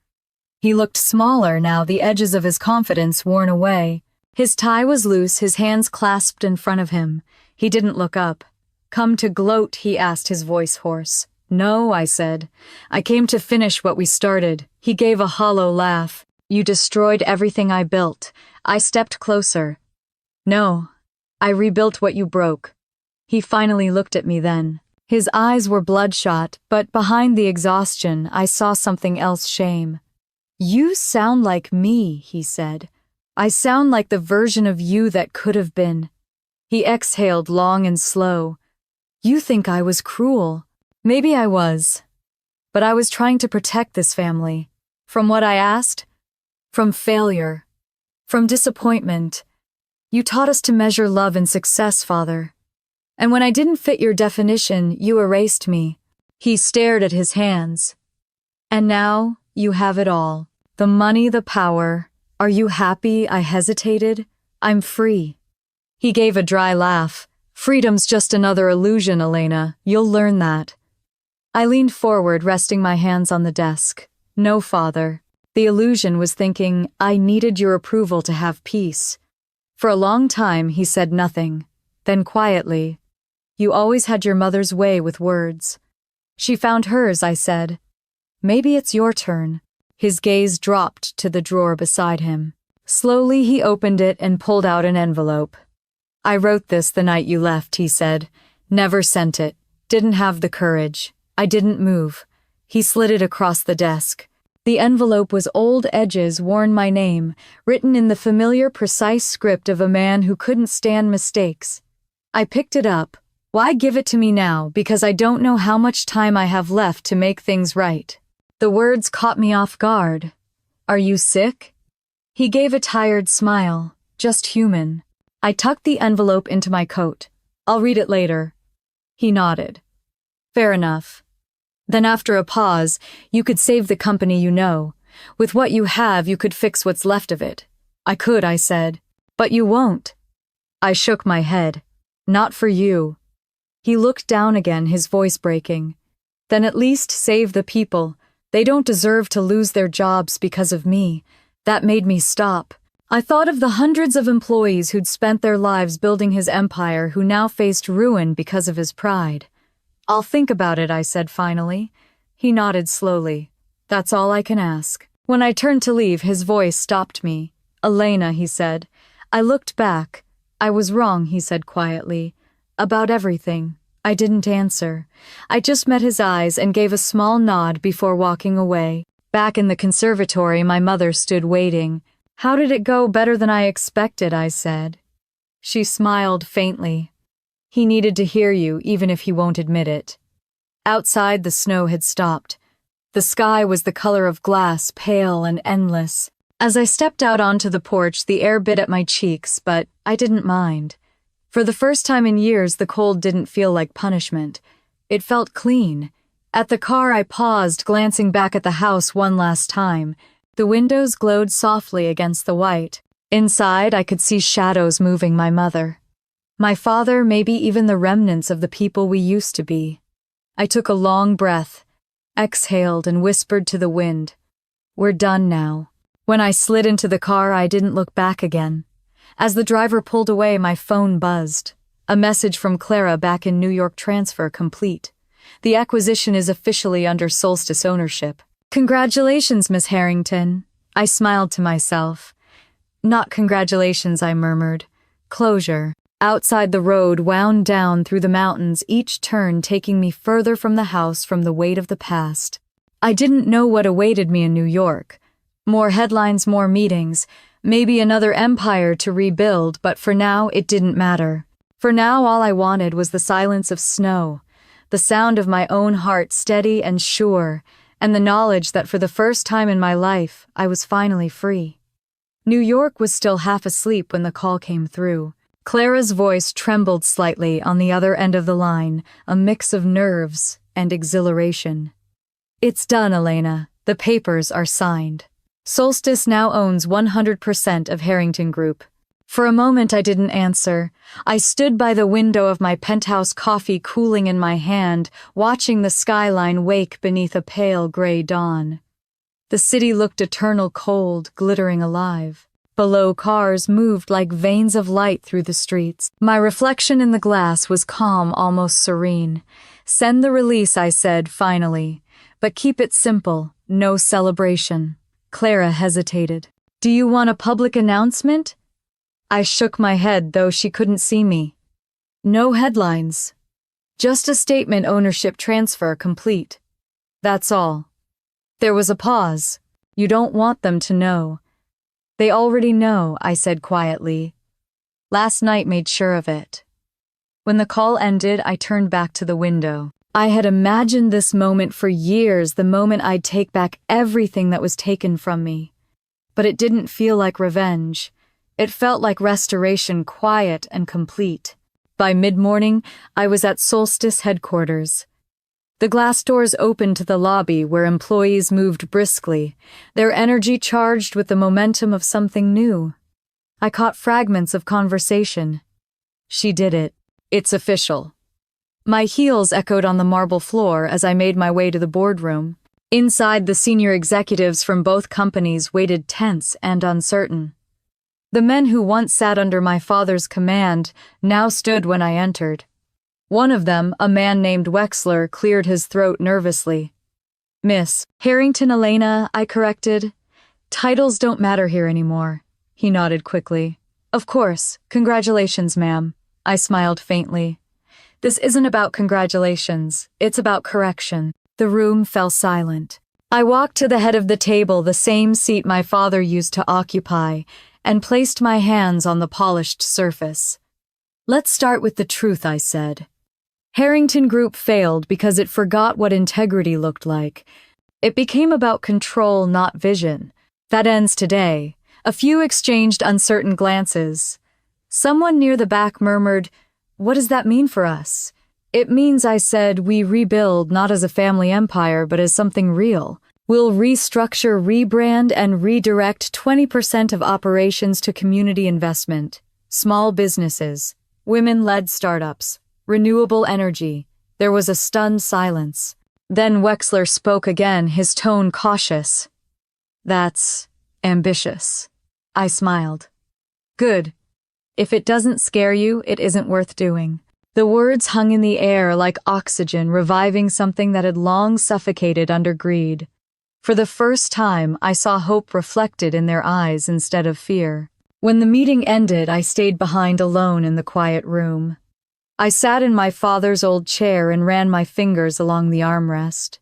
He looked smaller now, the edges of his confidence worn away. His tie was loose, his hands clasped in front of him. He didn't look up. "Come to gloat?" he asked, his voice hoarse. "No," I said. "I came to finish what we started." He gave a hollow laugh. "You destroyed everything I built." I stepped closer. "No, I rebuilt what you broke." He finally looked at me then. His eyes were bloodshot, but behind the exhaustion, I saw something else: shame. "You sound like me," he said. "I sound like the version of you that could have been." He exhaled long and slow. "You think I was cruel." Maybe I was. But I was trying to protect this family. From what I asked? From failure. From disappointment. You taught us to measure love and success, Father. And when I didn't fit your definition, you erased me. He stared at his hands. "And now, you have it all. The money, the power. Are you happy?" I hesitated. "I'm free." He gave a dry laugh. "Freedom's just another illusion, Elena. You'll learn that." I leaned forward, resting my hands on the desk. "No, Father. The illusion was thinking I needed your approval to have peace." For a long time, he said nothing. Then quietly, "You always had your mother's way with words." "She found hers," I said. "Maybe it's your turn." His gaze dropped to the drawer beside him. Slowly, he opened it and pulled out an envelope. "I wrote this the night you left," he said. "Never sent it. Didn't have the courage. I didn't move." He slid it across the desk. The envelope was old edges worn my name, written in the familiar precise script of a man who couldn't stand mistakes. I picked it up. Why give it to me now? Because I don't know how much time I have left to make things right. The words caught me off guard. Are you sick? He gave a tired smile. Just human. I tucked the envelope into my coat. I'll read it later. He nodded. Fair enough. Then after a pause, you could save the company you know. With what you have, you could fix what's left of it. I could, I said. But you won't. I shook my head. Not for you. He looked down again, his voice breaking. Then at least save the people. They don't deserve to lose their jobs because of me. That made me stop. I thought of the hundreds of employees who'd spent their lives building his empire who now faced ruin because of his pride. I'll think about it, I said finally. He nodded slowly. That's all I can ask. When I turned to leave, his voice stopped me. Elena, he said. I looked back. I was wrong, he said quietly. About everything. I didn't answer. I just met his eyes and gave a small nod before walking away. Back in the conservatory, my mother stood waiting. How did it go? Better than I expected, I said. She smiled faintly. He needed to hear you, even if he won't admit it. Outside, the snow had stopped. The sky was the color of glass, pale and endless. As I stepped out onto the porch, the air bit at my cheeks, but I didn't mind. For the first time in years, the cold didn't feel like punishment. It felt clean. At the car, I paused, glancing back at the house one last time. The windows glowed softly against the white. Inside, I could see shadows moving my mother. My father, maybe even the remnants of the people we used to be. I took a long breath, exhaled and whispered to the wind. We're done now. When I slid into the car, I didn't look back again. As the driver pulled away, my phone buzzed. A message from Clara back in New York, transfer complete. The acquisition is officially under Solstice ownership. Congratulations, Miss Harrington. I smiled to myself. Not congratulations, I murmured. Closure. Outside, the road wound down through the mountains, each turn taking me further from the house, from the weight of the past. I didn't know what awaited me in New York. More headlines, more meetings, maybe another empire to rebuild, but for now it didn't matter. For now all I wanted was the silence of snow, the sound of my own heart steady and sure, and the knowledge that for the first time in my life I was finally free. New York was still half asleep when the call came through. Clara's voice trembled slightly on the other end of the line, a mix of nerves and exhilaration. It's done, Elena. The papers are signed. Solstice now owns 100% of Harrington Group. For a moment I didn't answer. I stood by the window of my penthouse, coffee cooling in my hand, watching the skyline wake beneath a pale gray dawn. The city looked eternal, cold, glittering alive. Below, cars moved like veins of light through the streets. My reflection in the glass was calm, almost serene. Send the release, I said, finally. But keep it simple, no celebration. Clara hesitated. Do you want a public announcement? I shook my head, though she couldn't see me. No headlines. Just a statement, ownership transfer complete. That's all. There was a pause. You don't want them to know. They already know, I said quietly. Last night made sure of it. When the call ended, I turned back to the window. I had imagined this moment for years, the moment I'd take back everything that was taken from me. But it didn't feel like revenge. It felt like restoration, quiet and complete. By mid-morning, I was at Solstice headquarters. The glass doors opened to the lobby where employees moved briskly, their energy charged with the momentum of something new. I caught fragments of conversation. She did it. It's official. My heels echoed on the marble floor as I made my way to the boardroom. Inside, the senior executives from both companies waited tense and uncertain. The men who once sat under my father's command now stood when I entered. One of them, a man named Wexler, cleared his throat nervously. Miss Harrington Elena, I corrected. Titles don't matter here anymore. He nodded quickly. Of course. Congratulations, ma'am. I smiled faintly. This isn't about congratulations. It's about correction. The room fell silent. I walked to the head of the table, the same seat my father used to occupy, and placed my hands on the polished surface. Let's start with the truth, I said. Harrington Group failed because it forgot what integrity looked like. It became about control, not vision. That ends today. A few exchanged uncertain glances. Someone near the back murmured, "What does that mean for us?" "It means," I said, "we rebuild not as a family empire but as something real. We'll restructure, rebrand, and redirect 20% of operations to community investment, small businesses, women-led startups, renewable energy." There was a stunned silence. Then Wexler spoke again, his tone cautious. "That's ambitious." I smiled. "Good. If it doesn't scare you, it isn't worth doing." The words hung in the air like oxygen, reviving something that had long suffocated under greed. For the first time, I saw hope reflected in their eyes instead of fear. When the meeting ended, I stayed behind alone in the quiet room. I sat in my father's old chair and ran my fingers along the armrest.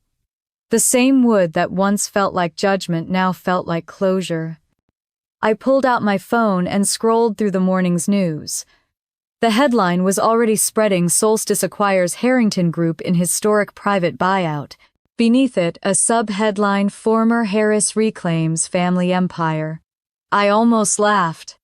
The same wood that once felt like judgment now felt like closure. I pulled out my phone and scrolled through the morning's news. The headline was already spreading: Solstice acquires Harrington Group in historic private buyout. Beneath it, a sub-headline: Former Harris reclaims family empire. I almost laughed.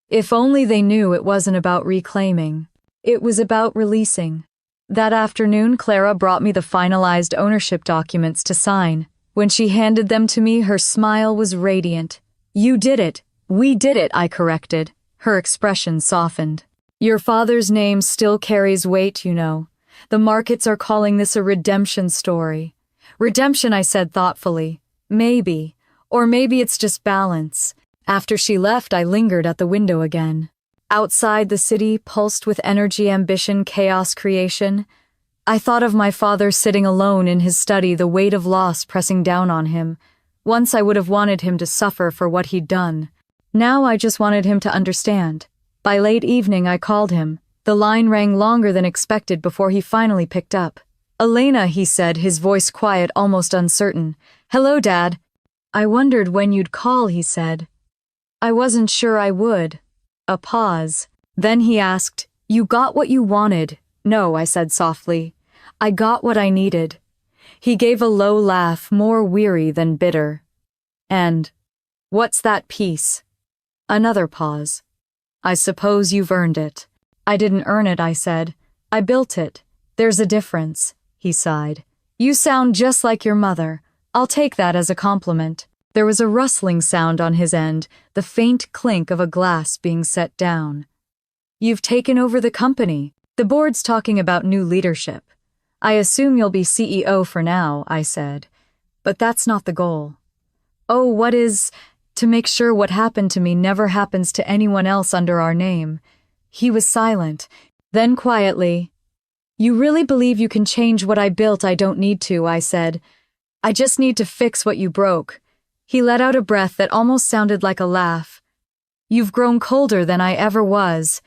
If only they knew it wasn't about reclaiming. It was about releasing. That afternoon, Clara brought me the finalized ownership documents to sign. When she handed them to me, her smile was radiant. "You did it. We did it," I corrected. Her expression softened. "Your father's name still carries weight, you know. The markets are calling this a redemption story." "Redemption," I said thoughtfully. "Maybe. Or maybe it's just balance." After she left, I lingered at the window again. Outside, the city pulsed with energy, ambition, chaos, creation. I thought of my father sitting alone in his study, the weight of loss pressing down on him. Once I would have wanted him to suffer for what he'd done. Now I just wanted him to understand. By late evening, I called him. The line rang longer than expected before he finally picked up. "Elena," he said, his voice quiet, almost uncertain. "Hello, Dad." "I wondered when you'd call," he said. "I wasn't sure I would." A pause. Then he asked, "You got what you wanted?" "No," I said softly. "I got what I needed." He gave a low laugh, more weary than bitter. "And what's that piece?" Another pause. "I suppose you've earned it." "I didn't earn it," I said. "I built it." "There's a difference," he sighed. "You sound just like your mother. I'll take that as a compliment." There was a rustling sound on his end, the faint clink of a glass being set down. "You've taken over the company. The board's talking about new leadership. I assume you'll be CEO for now," I said. "But that's not the goal." "Oh, what is?" "To make sure what happened to me never happens to anyone else under our name." He was silent. Then quietly, "You really believe you can change what I built?" "I don't need to," I said. "I just need to fix what you broke." He let out a breath that almost sounded like a laugh. "You've grown colder than I ever was."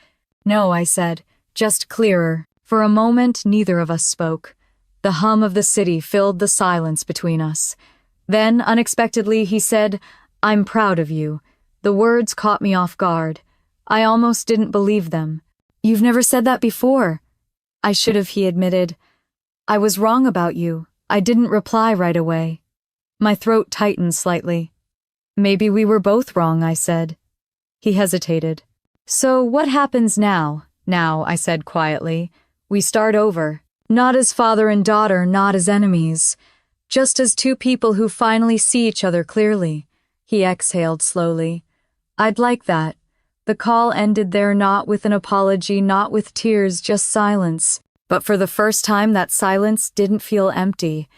"No," I said, "just clearer." For a moment, neither of us spoke. The hum of the city filled the silence between us. Then, unexpectedly, he said, "I'm proud of you." The words caught me off guard. I almost didn't believe them. "You've never said that before." "I should have," he admitted. "I was wrong about you." I didn't reply right away. My throat tightened slightly. "Maybe we were both wrong," I said. He hesitated. "So what happens now?" "Now," I said quietly, "we start over. Not as father and daughter, not as enemies. Just as two people who finally see each other clearly." He exhaled slowly. "I'd like that." The call ended there, not with an apology, not with tears, just silence. But for the first time, that silence didn't feel empty.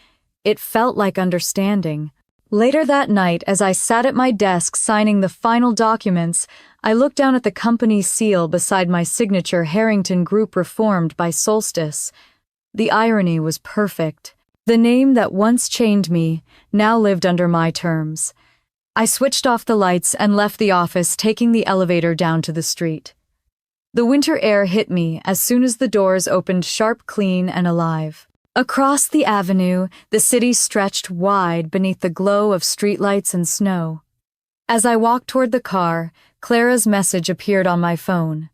It felt like understanding. Later that night, as I sat at my desk signing the final documents, I looked down at the company seal beside my signature: Harrington Group reformed by Solstice. The irony was perfect. The name that once chained me now lived under my terms. I switched off the lights and left the office, taking the elevator down to the street. The winter air hit me as soon as the doors opened, sharp, clean, and alive. Across the avenue, the city stretched wide beneath the glow of streetlights and snow. As I walked toward the car, Clara's message appeared on my phone.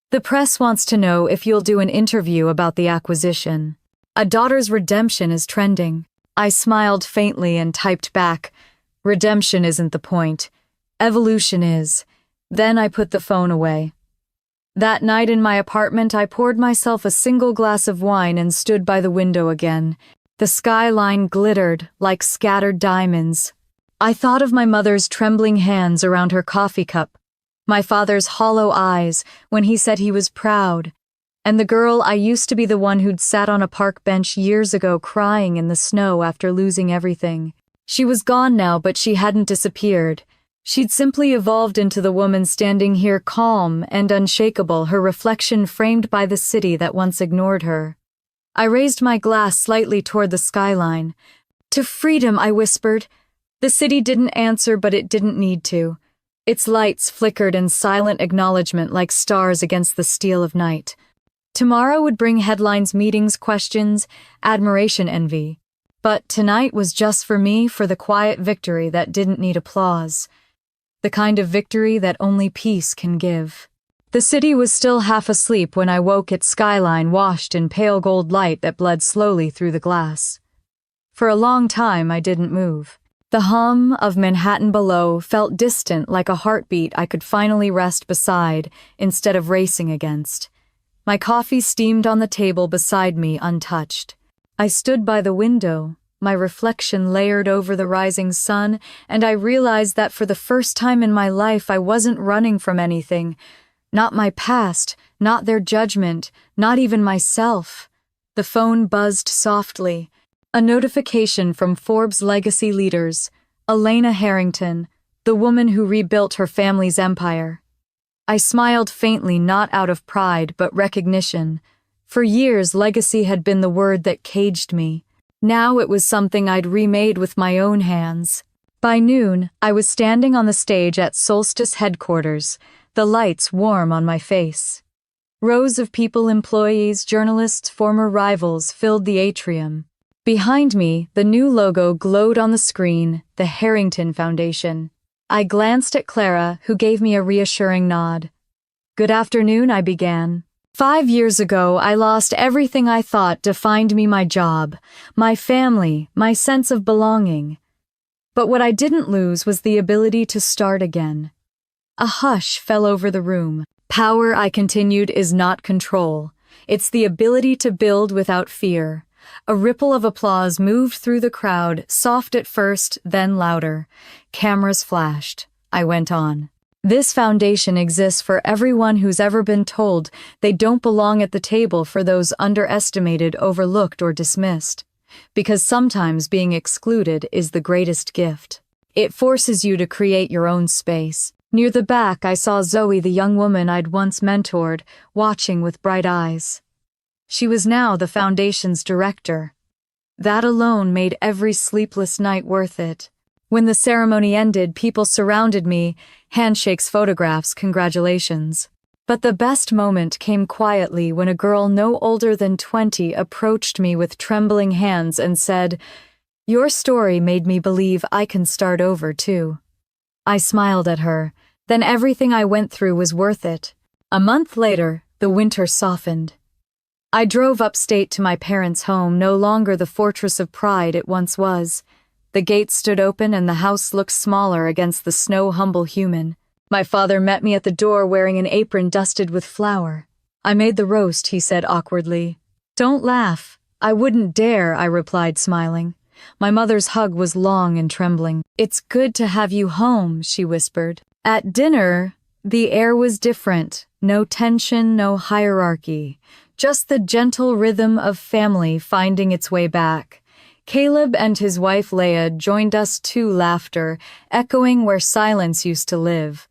The press wants to know if you'll do an interview about the acquisition. A daughter's redemption is trending. I smiled faintly and typed back, "Redemption isn't the point. Evolution is." Then I put the phone away. That night in my apartment, I poured myself a single glass of wine and stood by the window again. The skyline glittered like scattered diamonds. I thought of my mother's trembling hands around her coffee cup, my father's hollow eyes when he said he was proud, and the girl I used to be, the one who'd sat on a park bench years ago crying in the snow after losing everything. She was gone now, but she hadn't disappeared. She'd simply evolved into the woman standing here calm and unshakable, her reflection framed by the city that once ignored her. I raised my glass slightly toward the skyline. "To freedom," I whispered. The city didn't answer, but it didn't need to. Its lights flickered in silent acknowledgement like stars against the steel of night. Tomorrow would bring headlines, meetings, questions, admiration, envy. But tonight was just for me, for the quiet victory that didn't need applause. The kind of victory that only peace can give. The city was still half asleep when I woke, its skyline washed in pale gold light that bled slowly through the glass. For a long time I didn't move. The hum of Manhattan below felt distant, like a heartbeat I could finally rest beside instead of racing against. My coffee steamed on the table beside me, untouched. I stood by the window, my reflection layered over the rising sun, and I realized that for the first time in my life I wasn't running from anything. Not my past, not their judgment, not even myself. The phone buzzed softly. A notification from Forbes legacy leaders, Elena Harrington, the woman who rebuilt her family's empire. I smiled faintly, not out of pride, but recognition. For years, legacy had been the word that caged me. Now it was something I'd remade with my own hands. By noon, I was standing on the stage at Solstice headquarters, the lights warm on my face. Rows of people, employees, journalists, former rivals, filled the atrium. Behind me, the new logo glowed on the screen, the Harrington Foundation. I glanced at Clara, who gave me a reassuring nod. "Good afternoon," I began. 5 years ago, I lost everything I thought defined me: my job, my family, my sense of belonging. But what I didn't lose was the ability to start again. A hush fell over the room. "Power," I continued, "is not control. It's the ability to build without fear." A ripple of applause moved through the crowd, soft at first, then louder. Cameras flashed. I went on. "This foundation exists for everyone who's ever been told they don't belong at the table, for those underestimated, overlooked, or dismissed. Because sometimes being excluded is the greatest gift. It forces you to create your own space." Near the back, I saw Zoe, the young woman I'd once mentored, watching with bright eyes. She was now the foundation's director. That alone made every sleepless night worth it. When the ceremony ended, people surrounded me, handshakes, photographs, congratulations. But the best moment came quietly when a girl no older than 20 approached me with trembling hands and said, "Your story made me believe I can start over too." I smiled at her. Then everything I went through was worth it. A month later, the winter softened. I drove upstate to my parents' home, no longer the fortress of pride it once was. The gates stood open and the house looked smaller against the snow-humble human. My father met me at the door wearing an apron dusted with flour. "I made the roast," he said awkwardly. "Don't laugh." "I wouldn't dare," I replied, smiling. My mother's hug was long and trembling. "It's good to have you home," she whispered. At dinner, the air was different. No tension, no hierarchy. Just the gentle rhythm of family finding its way back. Caleb and his wife Leah joined us too, laughter echoing where silence used to live.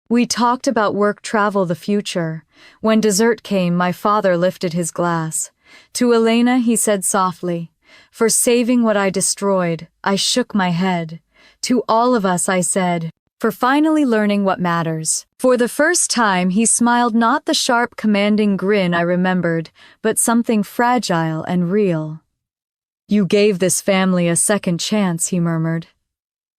We talked about work, travel, the future. When dessert came, my father lifted his glass. To Elena, he said softly, "For saving what I destroyed." I shook my head. To all of us, I said, "For finally learning what matters." For the first time, he smiled, not the sharp, commanding grin I remembered, but something fragile and real. You gave this family a second chance, he murmured.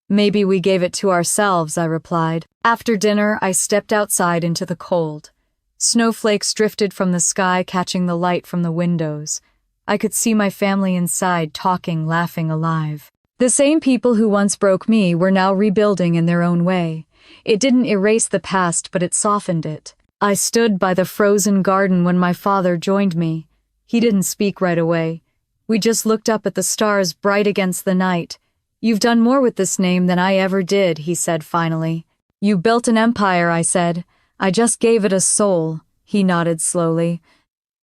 Maybe we gave it to ourselves, I replied. After dinner, I stepped outside into the cold. Snowflakes drifted from the sky, catching the light from the windows. I could see my family inside, talking, laughing, alive. The same people who once broke me were now rebuilding in their own way. It didn't erase the past, but it softened it. I stood by the frozen garden when my father joined me. He didn't speak right away. We just looked up at the stars bright against the night. You've done more with this name than I ever did, he said finally. You built an empire, I said. I just gave it a soul, he nodded slowly.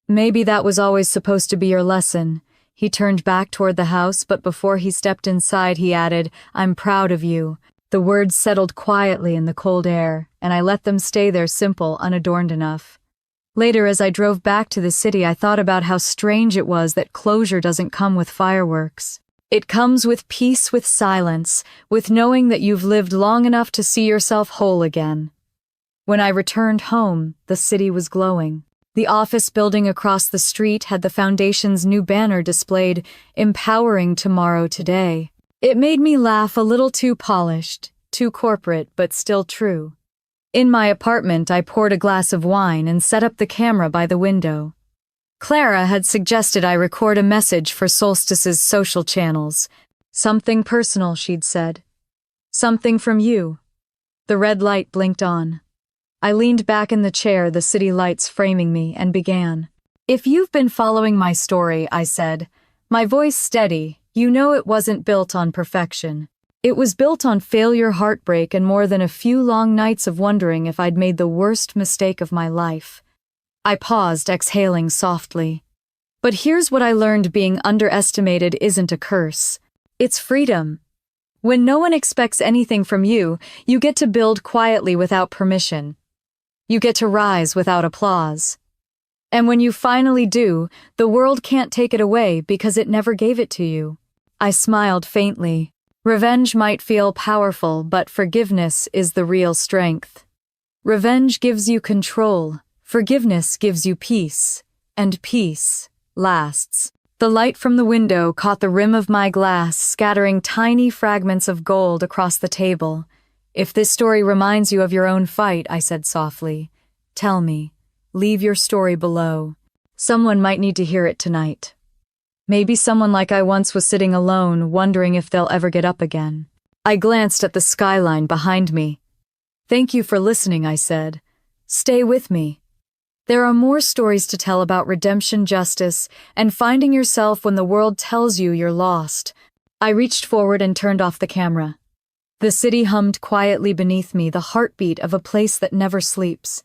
Maybe that was always supposed to be your lesson. He turned back toward the house, but before he stepped inside, he added, I'm proud of you. The words settled quietly in the cold air, and I let them stay there simple, unadorned enough. Later, as I drove back to the city, I thought about how strange it was that closure doesn't come with fireworks. It comes with peace, with silence, with knowing that you've lived long enough to see yourself whole again. When I returned home, the city was glowing. The office building across the street had the foundation's new banner displayed, Empowering Tomorrow Today. It made me laugh, a little too polished, too corporate, but still true. In my apartment, I poured a glass of wine and set up the camera by the window. Clara had suggested I record a message for Solstice's social channels. Something personal, she'd said. Something from you. The red light blinked on. I leaned back in the chair, the city lights framing me, and began. If you've been following my story, I said, my voice steady, you know it wasn't built on perfection. It was built on failure, heartbreak, and more than a few long nights of wondering if I'd made the worst mistake of my life. I paused, exhaling softly. But here's what I learned: being underestimated isn't a curse. It's freedom. When no one expects anything from you, you get to build quietly without permission. You get to rise without applause. And when you finally do, the world can't take it away because it never gave it to you. I smiled faintly. Revenge might feel powerful, but forgiveness is the real strength. Revenge gives you control. Forgiveness gives you peace, and peace lasts. The light from the window caught the rim of my glass, scattering tiny fragments of gold across the table. If this story reminds you of your own fight, I said softly, tell me. Leave your story below. Someone might need to hear it tonight. Maybe someone like I once was, sitting alone, wondering if they'll ever get up again. I glanced at the skyline behind me. Thank you for listening, I said. Stay with me. There are more stories to tell about redemption, justice, and finding yourself when the world tells you you're lost. I reached forward and turned off the camera. The city hummed quietly beneath me, the heartbeat of a place that never sleeps.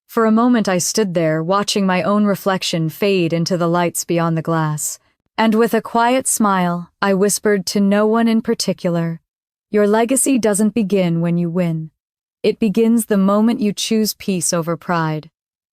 For a moment I stood there, watching my own reflection fade into the lights beyond the glass. And with a quiet smile, I whispered to no one in particular, your legacy doesn't begin when you win. It begins the moment you choose peace over pride.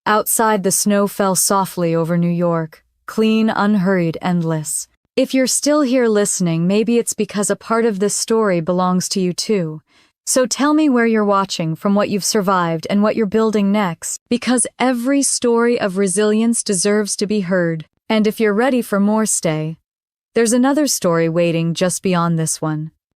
Outside, the snow fell softly over New York, clean, unhurried, endless. If you're still here listening, maybe it's because a part of this story belongs to you too. So tell me where you're watching, from what you've survived, and what you're building next, because every story of resilience deserves to be heard. And if you're ready for more, stay. There's another story waiting just beyond this one.